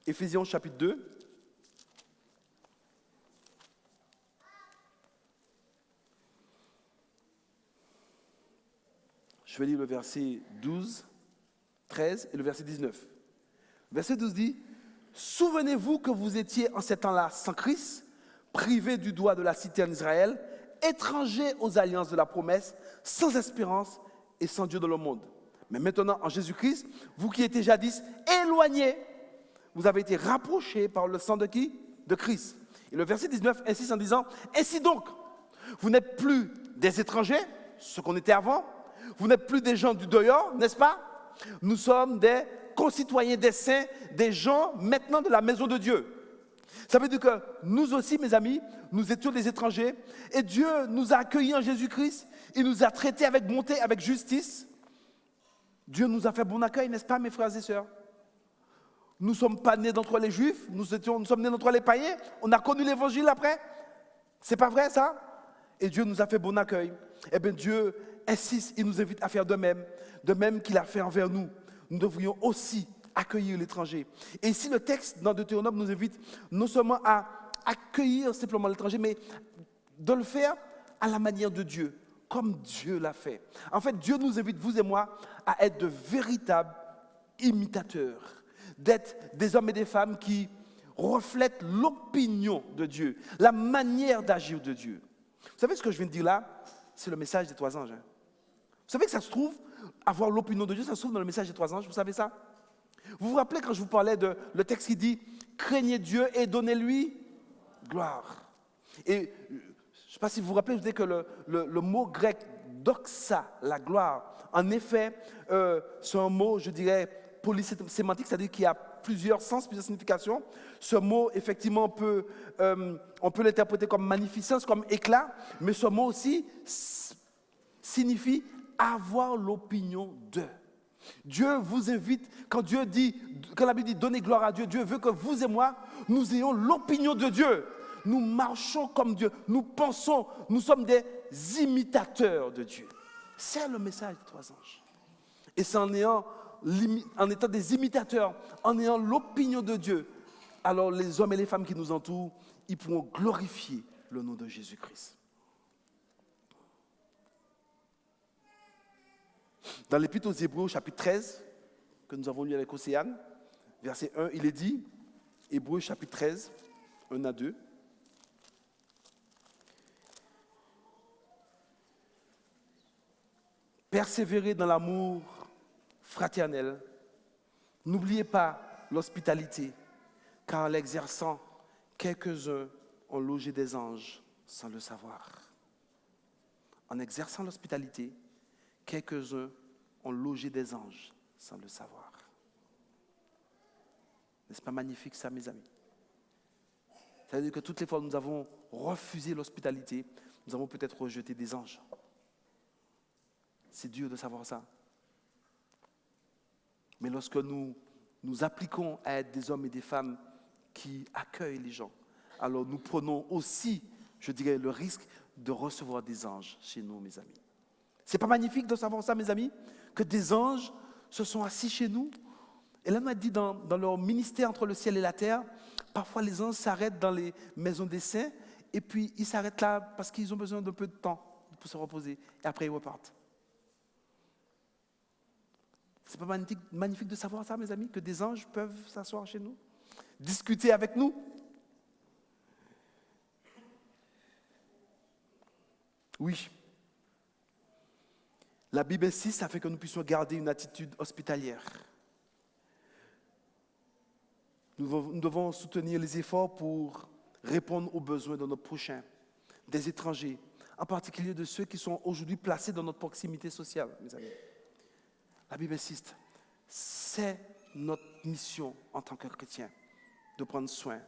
Éphésiens chapitre 2. Je vais lire le verset 12, 13 et le verset 19. Le verset 12 dit, « Souvenez-vous que vous étiez en ces temps-là sans Christ, privés du droit de la cité en Israël, étrangers aux alliances de la promesse, sans espérance et sans Dieu dans le monde. Mais maintenant, en Jésus-Christ, vous qui étiez jadis éloignés, vous avez été rapprochés par le sang de qui? De Christ. » Et le verset 19 insiste en disant, « Ainsi donc, vous n'êtes plus des étrangers, ce qu'on était avant, vous n'êtes plus des gens du dehors, n'est-ce pas? Nous sommes des concitoyens des saints, des gens maintenant de la maison de Dieu. » Ça veut dire que nous aussi, mes amis, nous étions des étrangers et Dieu nous a accueillis en Jésus-Christ. Il nous a traités avec bonté, avec justice. Dieu nous a fait bon accueil, n'est-ce pas, mes frères et sœurs? Nous ne sommes pas nés d'entre les Juifs, nous sommes nés d'entre les païens. On a connu l'Évangile après. C'est pas vrai ça? Et Dieu nous a fait bon accueil. Eh bien Dieu insiste, il nous invite à faire de même qu'il a fait envers nous. Nous devrions aussi accueillir l'étranger. Et ici le texte dans Deutéronome nous invite non seulement à accueillir simplement l'étranger, mais de le faire à la manière de Dieu, comme Dieu l'a fait. En fait, Dieu nous invite, vous et moi, à être de véritables imitateurs, d'être des hommes et des femmes qui reflètent l'opinion de Dieu, la manière d'agir de Dieu. Vous savez ce que je viens de dire là? C'est le message des 3 anges. Vous savez que ça se trouve, avoir l'opinion de Dieu, ça se trouve dans le message des 3 anges, vous savez ça? Vous vous rappelez quand je vous parlais de le texte qui dit « Craignez Dieu et donnez-lui gloire ». Et je ne sais pas si vous vous rappelez, je vous dis que le mot grec « doxa », la gloire, en effet, c'est un mot, je dirais, polysémantique, c'est-à-dire qu'il y a plusieurs sens, plusieurs significations. Ce mot, effectivement, on peut l'interpréter comme magnificence, comme éclat, mais ce mot aussi signifie avoir l'opinion de. Dieu vous invite, quand la Bible dit donnez gloire à Dieu, Dieu veut que vous et moi, nous ayons l'opinion de Dieu. Nous marchons comme Dieu, nous pensons, nous sommes des imitateurs de Dieu. C'est le message des 3 anges. Et c'est en étant des imitateurs, en ayant l'opinion de Dieu, alors les hommes et les femmes qui nous entourent, ils pourront glorifier le nom de Jésus-Christ. Dans l'Épître aux Hébreux, chapitre 13, que nous avons lu avec Océane, verset 1, il est dit, Hébreux, chapitre 13, 1 à 2. Persévérez dans l'amour fraternel. N'oubliez pas l'hospitalité, car en l'exerçant, quelques-uns ont logé des anges sans le savoir. En exerçant l'hospitalité, quelques-uns ont logé des anges sans le savoir. N'est-ce pas magnifique ça, mes amis? C'est-à-dire que toutes les fois où nous avons refusé l'hospitalité, nous avons peut-être rejeté des anges. C'est dur de savoir ça. Mais lorsque nous nous appliquons à être des hommes et des femmes qui accueillent les gens, alors nous prenons aussi, je dirais, le risque de recevoir des anges chez nous, mes amis. C'est pas magnifique de savoir ça, mes amis, que des anges se sont assis chez nous? Et là, on a dit dans leur ministère entre le ciel et la terre, parfois les anges s'arrêtent dans les maisons des saints, et puis ils s'arrêtent là parce qu'ils ont besoin d'un peu de temps pour se reposer, et après ils repartent. C'est pas magnifique de savoir ça, mes amis, que des anges peuvent s'asseoir chez nous, discuter avec nous? Oui. La Bible insiste afin que nous puissions garder une attitude hospitalière. Nous devons soutenir les efforts pour répondre aux besoins de nos prochains, des étrangers, en particulier de ceux qui sont aujourd'hui placés dans notre proximité sociale, mes amis. La Bible insiste, c'est notre mission en tant que chrétiens de prendre soin,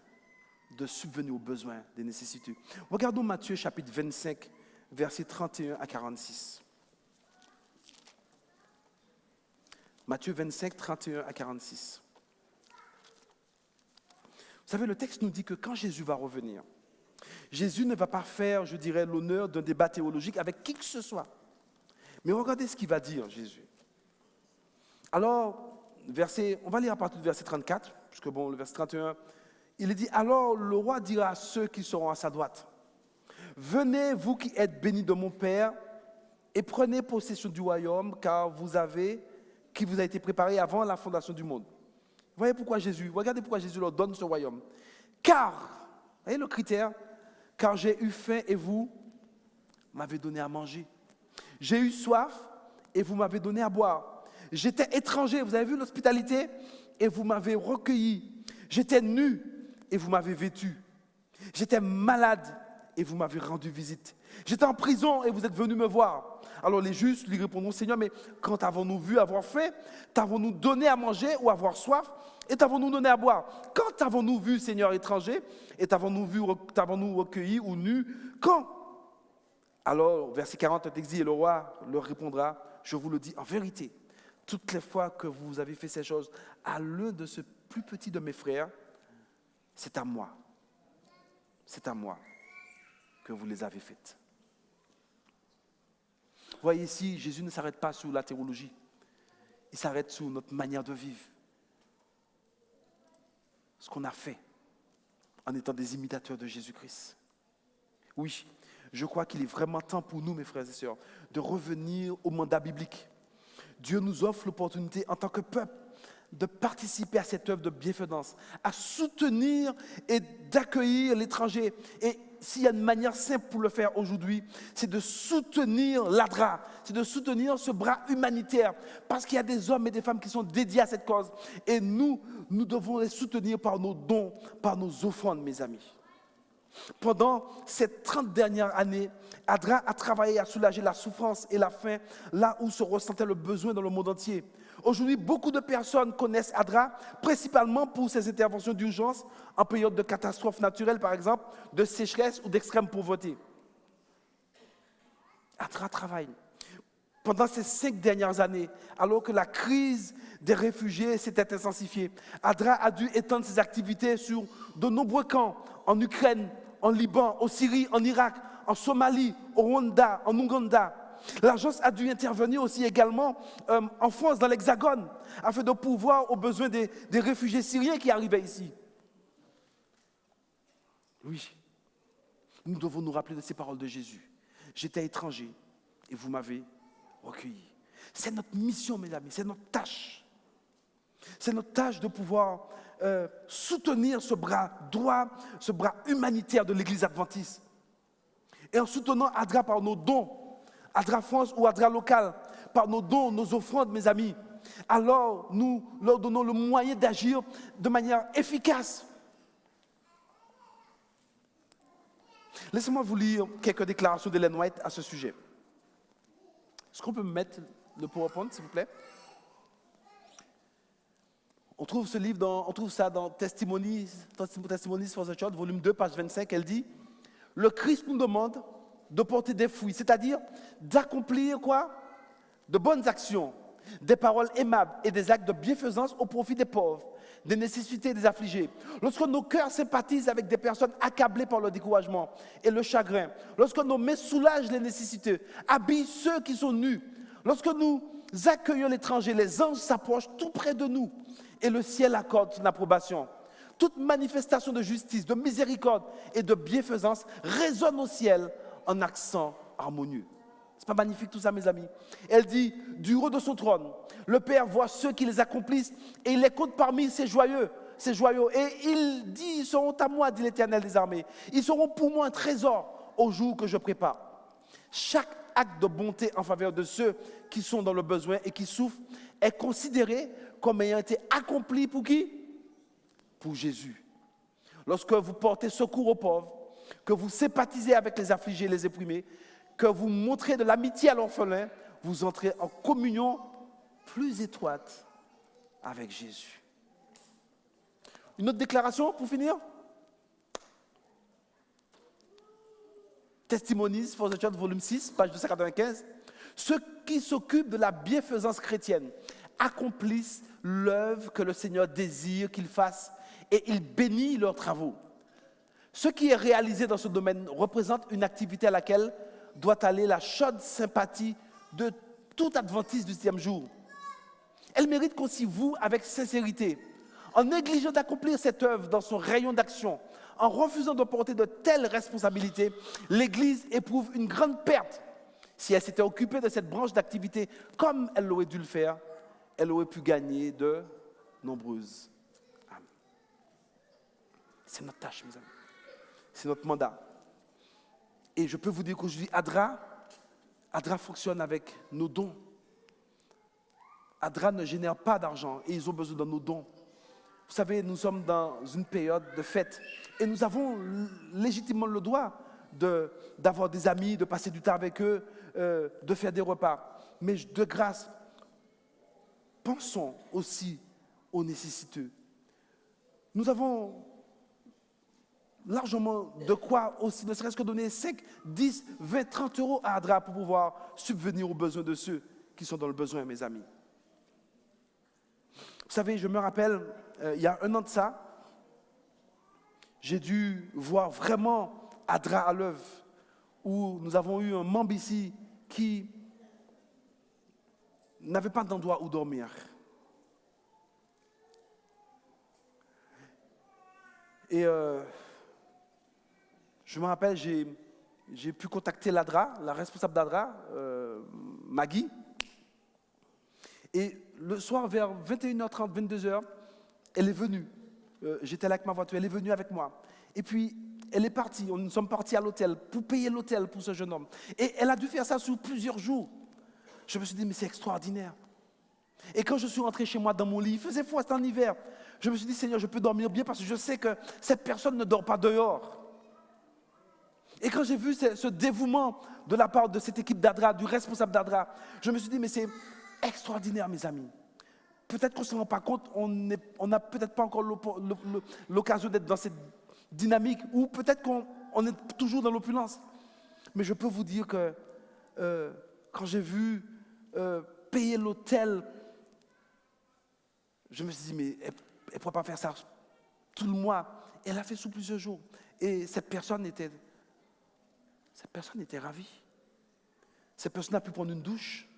de subvenir aux besoins, des nécessités. Regardons Matthieu chapitre 25, versets 31 à 46. Matthieu 25, 31 à 46. Vous savez, le texte nous dit que quand Jésus va revenir, Jésus ne va pas faire, je dirais, l'honneur d'un débat théologique avec qui que ce soit. Mais regardez ce qu'il va dire, Jésus. Alors, on va lire à partir du verset 34, puisque le verset 31, il est dit, alors le roi dira à ceux qui seront à sa droite, venez, vous qui êtes bénis de mon Père, et prenez possession du royaume, qui vous a été préparé avant la fondation du monde. Regardez pourquoi Jésus leur donne ce royaume. Car, voyez le critère, car j'ai eu faim et vous m'avez donné à manger. J'ai eu soif et vous m'avez donné à boire. J'étais étranger, vous avez vu l'hospitalité, et vous m'avez recueilli. J'étais nu et vous m'avez vêtu. J'étais malade et vous m'avez rendu visite. J'étais en prison et vous êtes venus me voir. Alors les justes lui répondront, Seigneur, mais quand t'avons-nous vu avoir faim, t'avons-nous donné à manger ou avoir soif, et t'avons-nous donné à boire? Quand t'avons-nous vu, Seigneur, étranger, et t'avons-nous recueilli ou nu? Quand? Alors, verset 40, le texte dit, et le roi leur répondra, je vous le dis en vérité, toutes les fois que vous avez fait ces choses à l'un de ce plus petit de mes frères, c'est à moi. C'est à moi que vous les avez faites. Vous voyez ici, Jésus ne s'arrête pas sur la théologie. Il s'arrête sur notre manière de vivre. Ce qu'on a fait en étant des imitateurs de Jésus-Christ. Oui, je crois qu'il est vraiment temps pour nous, mes frères et sœurs, de revenir au mandat biblique. Dieu nous offre l'opportunité en tant que peuple de participer à cette œuvre de bienfaisance, à soutenir et d'accueillir l'étranger. Et s'il y a une manière simple pour le faire aujourd'hui, c'est de soutenir l'ADRA, c'est de soutenir ce bras humanitaire, parce qu'il y a des hommes et des femmes qui sont dédiés à cette cause. Et nous devons les soutenir par nos dons, par nos offrandes, mes amis. Pendant ces 30 dernières années, ADRA a travaillé à soulager la souffrance et la faim là où se ressentait le besoin dans le monde entier. Aujourd'hui, beaucoup de personnes connaissent ADRA, principalement pour ses interventions d'urgence en période de catastrophes naturelles, par exemple, de sécheresse ou d'extrême pauvreté. ADRA travaille. Pendant ces 5 dernières années, alors que la crise des réfugiés s'était intensifiée, ADRA a dû étendre ses activités sur de nombreux camps en Ukraine, en Liban, en Syrie, en Irak, en Somalie, au Rwanda, en Ouganda. L'agence a dû intervenir aussi également en France, dans l'Hexagone, afin de pourvoir aux besoins des réfugiés syriens qui arrivaient ici. Oui, nous devons nous rappeler de ces paroles de Jésus. J'étais étranger et vous m'avez recueilli. C'est notre mission, mes amis, c'est notre tâche. C'est notre tâche de pouvoir soutenir ce bras droit, ce bras humanitaire de l'Église adventiste. Et en soutenant ADRA par nos dons, ADRA France ou ADRA local, par nos dons, nos offrandes, mes amis, alors nous leur donnons le moyen d'agir de manière efficace. Laissez-moi vous lire quelques déclarations d'Ellen White à ce sujet. Est-ce qu'on peut me mettre le PowerPoint, s'il vous plaît? On trouve ce livre, on trouve ça dans Testimonies for the Church, volume 2, page 25. Elle dit, le Christ nous demande de porter des fruits, c'est-à-dire d'accomplir quoi? De bonnes actions, des paroles aimables et des actes de bienfaisance au profit des pauvres, des nécessités et des affligés. Lorsque nos cœurs sympathisent avec des personnes accablées par le découragement et le chagrin, lorsque nos mains soulagent les nécessités, habillent ceux qui sont nus, lorsque nous accueillons l'étranger, les anges s'approchent tout près de nous et le ciel accorde son approbation. Toute manifestation de justice, de miséricorde et de bienfaisance résonne au ciel en accent harmonieux. C'est pas magnifique tout ça, mes amis? Elle dit, du haut de son trône, le Père voit ceux qui les accomplissent et il les compte parmi ses joyeux. Et il dit, ils seront à moi, dit l'Éternel des armées. Ils seront pour moi un trésor au jour que je prépare. Chaque acte de bonté en faveur de ceux qui sont dans le besoin et qui souffrent est considéré comme ayant été accompli pour qui? Pour Jésus. Lorsque vous portez secours aux pauvres, que vous sympathisez avec les affligés et les opprimés, que vous montrez de l'amitié à l'orphelin, vous entrez en communion plus étroite avec Jésus. Une autre déclaration pour finir? Testimonies for the Church, volume 6, page 295. Ceux qui s'occupent de la bienfaisance chrétienne accomplissent l'œuvre que le Seigneur désire qu'ils fassent et il bénit leurs travaux. Ce qui est réalisé dans ce domaine représente une activité à laquelle doit aller la chaude sympathie de tout adventiste du 7e jour. Elle mérite qu'on s'y voue avec sincérité. En négligeant d'accomplir cette œuvre dans son rayon d'action, en refusant de porter de telles responsabilités, l'Église éprouve une grande perte. Si elle s'était occupée de cette branche d'activité comme elle aurait dû le faire, elle aurait pu gagner de nombreuses âmes. C'est notre tâche, mes amis. C'est notre mandat. Et je peux vous dire qu'aujourd'hui, ADRA fonctionne avec nos dons. ADRA ne génère pas d'argent et ils ont besoin de nos dons. Vous savez, nous sommes dans une période de fête et nous avons légitimement le droit d'avoir des amis, de passer du temps avec eux, de faire des repas. Mais de grâce, pensons aussi aux nécessiteux. Nous avons largement de quoi aussi, ne serait-ce que donner 5, 10, 20, 30 euros à ADRA pour pouvoir subvenir aux besoins de ceux qui sont dans le besoin, mes amis. Vous savez, je me rappelle il y a 1 an de ça, j'ai dû voir vraiment ADRA à l'œuvre, où nous avons eu un membre ici qui n'avait pas d'endroit où dormir. Et je me rappelle, j'ai pu contacter l'ADRA, la responsable d'ADRA, Maggie. Et le soir, vers 21h30, 22h, elle est venue. J'étais là avec ma voiture, elle est venue avec moi. Et puis, elle est partie. Nous sommes partis à l'hôtel pour payer l'hôtel pour ce jeune homme. Et elle a dû faire ça sur plusieurs jours. Je me suis dit, mais c'est extraordinaire. Et quand je suis rentré chez moi dans mon lit, il faisait froid, c'était en hiver. Je me suis dit, Seigneur, je peux dormir bien parce que je sais que cette personne ne dort pas dehors. Et quand j'ai vu ce dévouement de la part de cette équipe d'ADRA, du responsable d'ADRA, je me suis dit, mais c'est extraordinaire, mes amis. Peut-être qu'on ne se rend pas compte, on n'a peut-être pas encore l'occasion d'être dans cette dynamique, ou peut-être qu'on est toujours dans l'opulence. Mais je peux vous dire que quand j'ai vu payer l'hôtel, je me suis dit, mais elle ne pourrait pas faire ça tout le mois. Elle a fait sous plusieurs jours. Et cette personne était ravie. Cette personne a pu prendre une douche.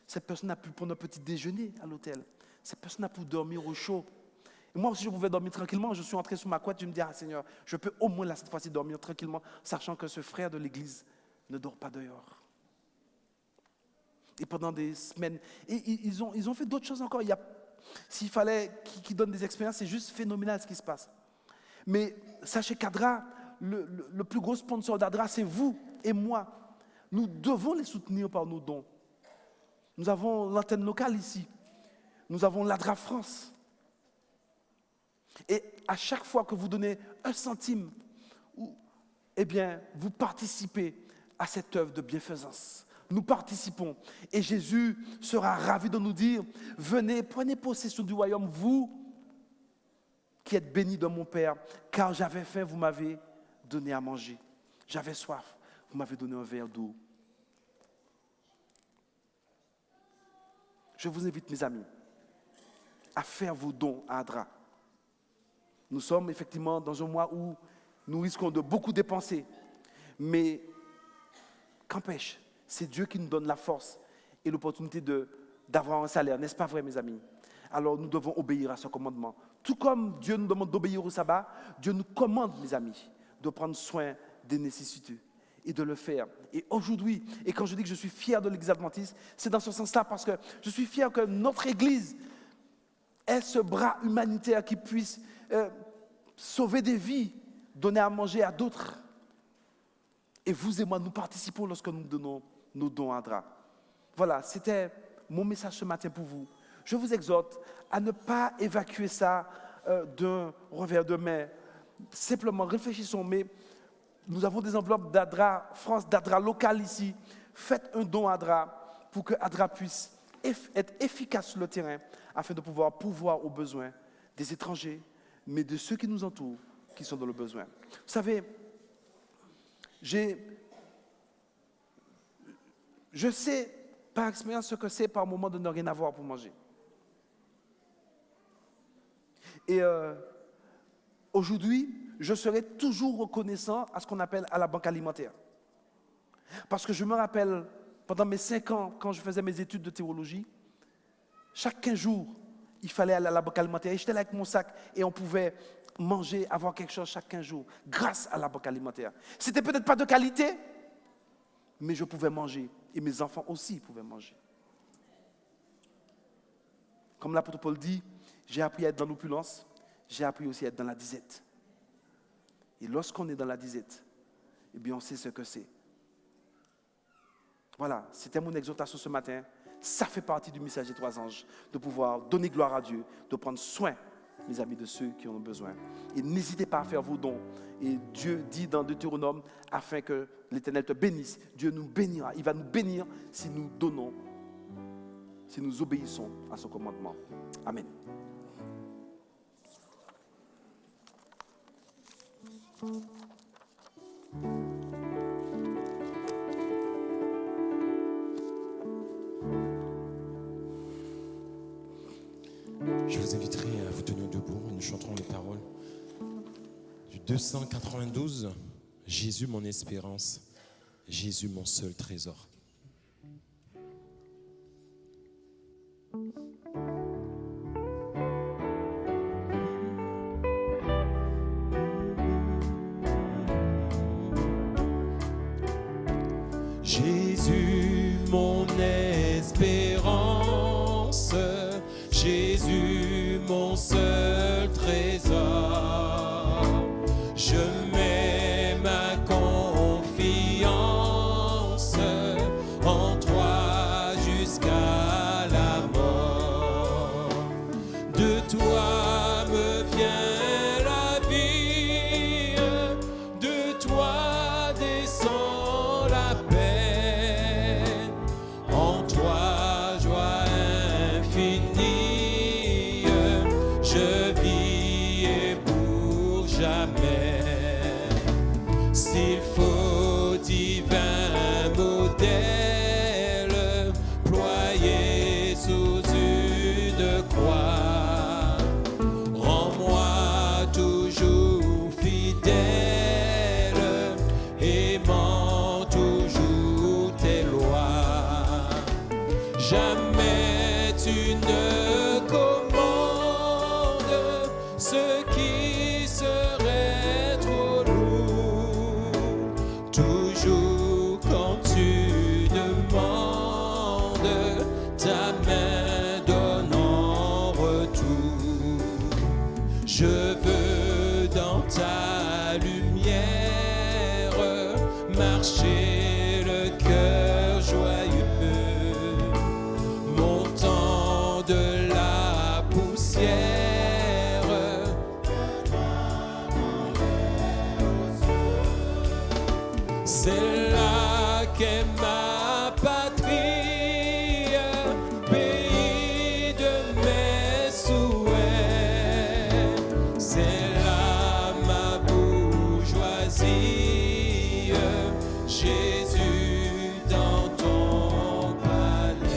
Cette personne a pu prendre un petit déjeuner à l'hôtel. Cette personne a pu dormir au chaud. Et moi aussi, je pouvais dormir tranquillement. Je suis entré sous ma couette. Je me dis, ah Seigneur, je peux au moins là, cette fois-ci dormir tranquillement, sachant que ce frère de l'église ne dort pas dehors. Et pendant des semaines, et ils ont fait d'autres choses encore. S'il fallait qu'ils donnent des expériences, c'est juste phénoménal ce qui se passe. Mais sachez qu'ADRA, le plus gros sponsor d'ADRA, c'est vous et moi. Nous devons les soutenir par nos dons. Nous avons l'antenne locale ici. Nous avons l'ADRA France. Et à chaque fois que vous donnez 1 centime, eh bien, vous participez à cette œuvre de bienfaisance. Nous participons. Et Jésus sera ravi de nous dire, venez, prenez possession du royaume, vous qui êtes bénis de mon Père, car j'avais faim, vous m'avez donné à manger. J'avais soif, vous m'avez donné un verre d'eau. Je vous invite, mes amis, à faire vos dons à ADRA. Nous sommes effectivement dans un mois où nous risquons de beaucoup dépenser. Mais qu'empêche, c'est Dieu qui nous donne la force et l'opportunité d'avoir un salaire. N'est-ce pas vrai, mes amis? Alors nous devons obéir à ce commandement. Tout comme Dieu nous demande d'obéir au sabbat, Dieu nous commande, mes amis, de prendre soin des nécessités et de le faire. Et aujourd'hui, et quand je dis que je suis fier de l'Église adventiste, c'est dans ce sens-là parce que je suis fier que notre Église ait ce bras humanitaire qui puisse sauver des vies, donner à manger à d'autres. Et vous et moi, nous participons lorsque nous donnons nos dons à ADRA. Voilà, c'était mon message ce matin pour vous. Je vous exhorte à ne pas évacuer ça d'un revers de main. Simplement, réfléchissons, mais nous avons des enveloppes d'ADRA France, d'ADRA local ici. Faites un don à ADRA pour que ADRA puisse être efficace sur le terrain afin de pouvoir pourvoir aux besoins des étrangers, mais de ceux qui nous entourent, qui sont dans le besoin. Vous savez, je sais par expérience ce que c'est par moment de ne rien avoir pour manger. Et aujourd'hui, je serai toujours reconnaissant à ce qu'on appelle à la banque alimentaire. Parce que je me rappelle, pendant mes 5 ans, quand je faisais mes études de théologie, chaque 15 jours, il fallait aller à la banque alimentaire. Et j'étais là avec mon sac et on pouvait manger, avoir quelque chose chaque 15 jours, grâce à la banque alimentaire. C'était peut-être pas de qualité, mais je pouvais manger. Et mes enfants aussi pouvaient manger. Comme l'apôtre Paul dit, j'ai appris à être dans l'opulence, j'ai appris aussi à être dans la disette. Et lorsqu'on est dans la disette, eh bien on sait ce que c'est. Voilà, c'était mon exhortation ce matin. Ça fait partie du message des 3 anges, de pouvoir donner gloire à Dieu, de prendre soin, mes amis, de ceux qui en ont besoin. Et n'hésitez pas à faire vos dons. Et Dieu dit dans Deutéronome, afin que l'Éternel te bénisse, Dieu nous bénira. Il va nous bénir si nous donnons, si nous obéissons à son commandement. Amen. Je vous inviterai à vous tenir debout et nous chanterons les paroles du 292. Jésus mon espérance, Jésus mon seul trésor. Jésus mon espérance, Jésus mon seul trésor. Je mets ma confiance en toi jusqu'à la mort. De toi me vient la vie, de toi descend la paix. En toi joie infinie, je vis et pour jamais. S'il faut divin modèle, ployé sous une croix, rends-moi toujours fidèle, aimant toujours tes lois. Jamais tu ne commandes ce qui serait trop lourd. Toujours quand tu demandes, ta main donne en retour. Je veux dans ta lumière marcher le cœur joyeux, montant de la poussière. C'est là qu'est ma patrie, pays de mes souhaits. C'est là ma bourgeoisie, Jésus dans ton palais.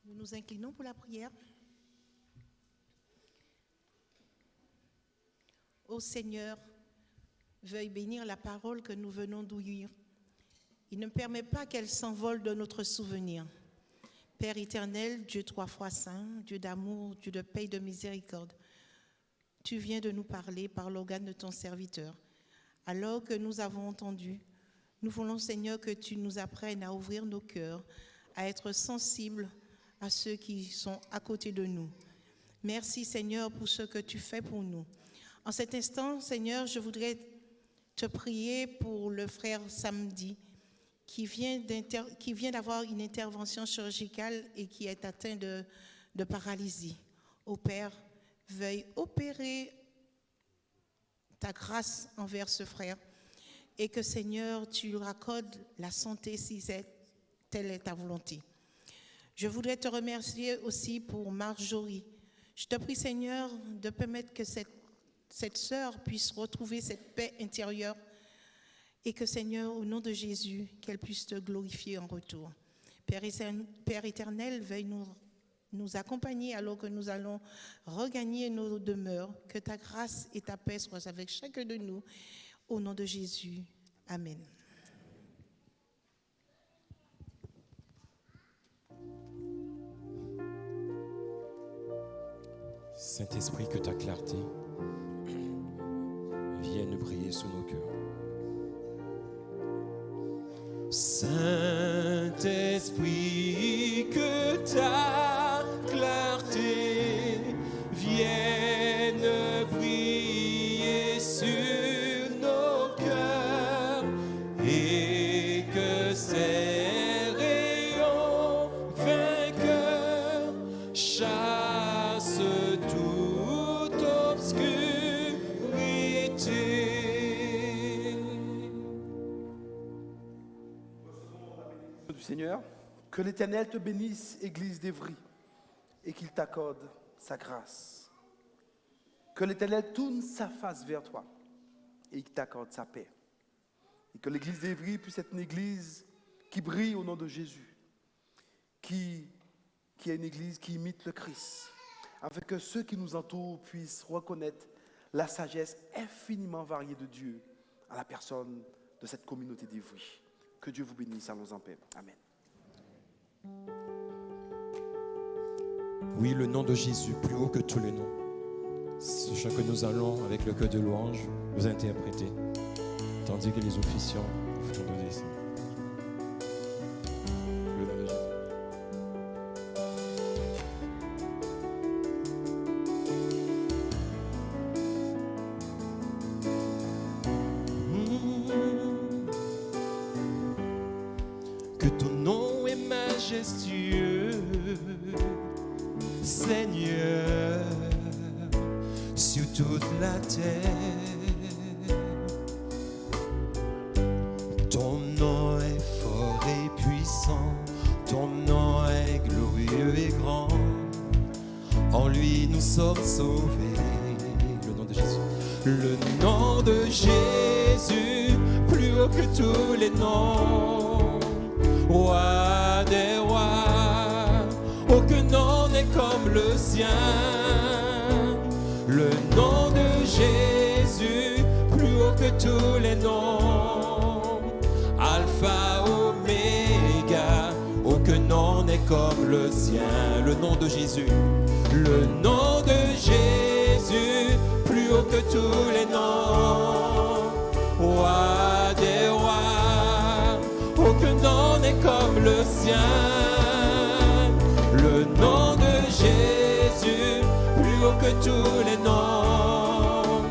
Nous nous inclinons pour la prière. Ô Seigneur, veuille bénir la parole que nous venons d'ouïr. Il ne permet pas qu'elle s'envole de notre souvenir. Père éternel, Dieu trois fois saint, Dieu d'amour, Dieu de paix et de miséricorde, tu viens de nous parler par l'organe de ton serviteur. Alors que nous avons entendu, nous voulons, Seigneur, que tu nous apprennes à ouvrir nos cœurs, à être sensibles à ceux qui sont à côté de nous. Merci, Seigneur, pour ce que tu fais pour nous. En cet instant, Seigneur, je voudrais te prier pour le frère Samedi qui vient d'avoir une intervention chirurgicale et qui est atteint de paralysie. Ô Père, veuille opérer ta grâce envers ce frère et que, Seigneur, tu lui accordes la santé si telle est ta volonté. Je voudrais te remercier aussi pour Marjorie. Je te prie, Seigneur, de permettre que cette sœur puisse retrouver cette paix intérieure et que, Seigneur, au nom de Jésus, qu'elle puisse te glorifier en retour. Père éternel, veuille nous accompagner alors que nous allons regagner nos demeures. Que ta grâce et ta paix soient avec chacun de nous. Au nom de Jésus. Amen. Saint-Esprit, que ta clarté vienne briller sous nos cœurs. Saint-Esprit, que ta clarté vienne briller sur nos cœurs et que ces rayons vainqueurs chassent toute obscurité. Du Seigneur, que l'Éternel te bénisse, Église d'Évry, et qu'il t'accorde sa grâce. Que l'Éternel tourne sa face vers toi et qu'il t'accorde sa paix. Et que l'église d'Évry puisse être une église qui brille au nom de Jésus, qui est une église qui imite le Christ, afin que ceux qui nous entourent puissent reconnaître la sagesse infiniment variée de Dieu à la personne de cette communauté d'Évry. Que Dieu vous bénisse, allons en paix. Amen. Oui, le nom de Jésus, plus haut que tous les noms. Ce chant que nous allons, avec le cœur de louange, vous interpréter, tandis que les officiants font donner ça. Le nom de Jésus. Que ton nom est majestueux, Seigneur, sur toute la terre. Ton nom est fort et puissant, ton nom est glorieux et grand. En lui nous sommes sauvés. Le nom de Jésus. Le nom de Jésus, plus haut que tous les noms. Roi des rois, aucun nom n'est comme le sien. Le nom de Jésus, plus haut que tous les noms. Alpha, Oméga, aucun nom n'est comme le sien. Le nom de Jésus, le nom de Jésus, plus haut que tous les noms. Roi des rois, aucun nom n'est comme le sien. Le nom de Jésus, plus haut que tous les noms.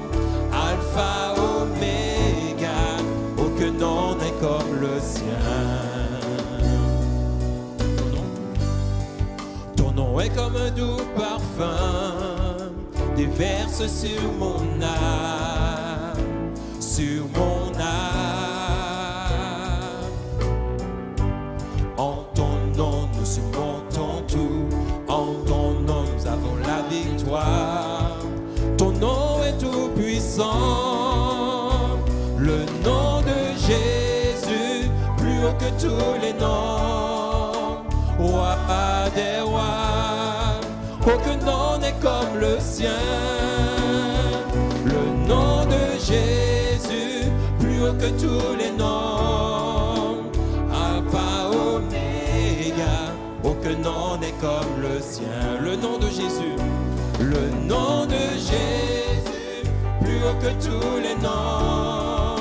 Alpha, Oméga, aucun nom n'est comme le sien. Ton nom est comme un doux parfum, déverse sur mon âme, sur mon âme. En ton nom nous surmontons tout, en ton nom nous avons la victoire. Ton nom est tout puissant, le nom de Jésus, plus haut que tous les noms. Roi des rois, aucun nom n'est comme le sien. Le nom de Jésus, plus haut que tous les noms. Alpha, Oméga, aucun nom n'est comme le sien. Le nom de Jésus, le nom de Jésus, plus haut que tous les noms.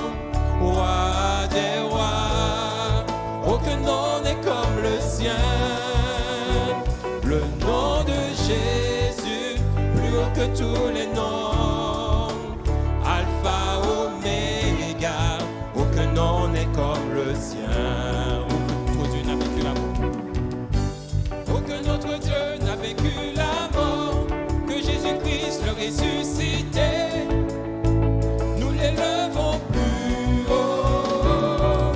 Roi des rois, aucun nom n'est comme le sien. Le nom de Jésus, plus haut que tous les noms. Alpha, Oméga, aucun nom n'est comme le sien. Aucun autre Dieu n'a vaincu la mort. Aucun autre Dieu n'a vaincu la mort que Jésus-Christ le ressuscité. Nous l'élevons plus haut.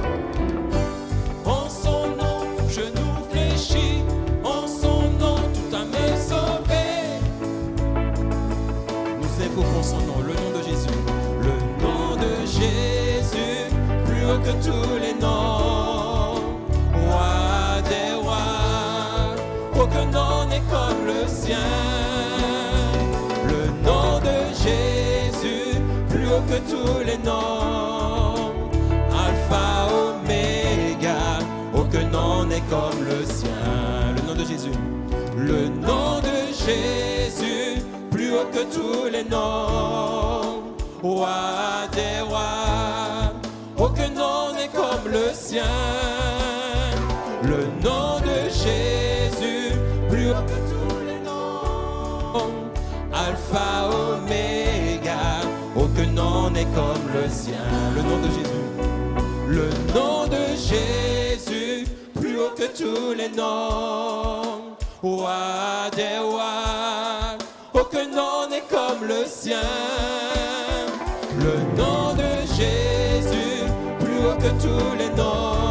En son nom, genou fléchi. En son nom, toute âme est sauvée. Nous invoquons son nom, le nom de Jésus. Le nom de Jésus, plus haut que tous les noms. Roi des rois, aucun nom n'est comme le sien. Le nom de Jésus, plus haut que tous les noms. Alpha, Oméga, aucun nom n'est comme le sien. Le nom de Jésus, le nom de Jésus, plus haut que tous les noms. Roi des rois, aucun nom n'est comme le sien. Le nom de Jésus, plus haut que tous les noms. Alpha, Oméga, aucun nom n'est comme le sien. Le nom de Jésus, le nom de Jésus, plus haut que tous les noms. Roi des rois, aucun nom n'est comme le sien. Le nom de Jésus, plus haut que tous les noms.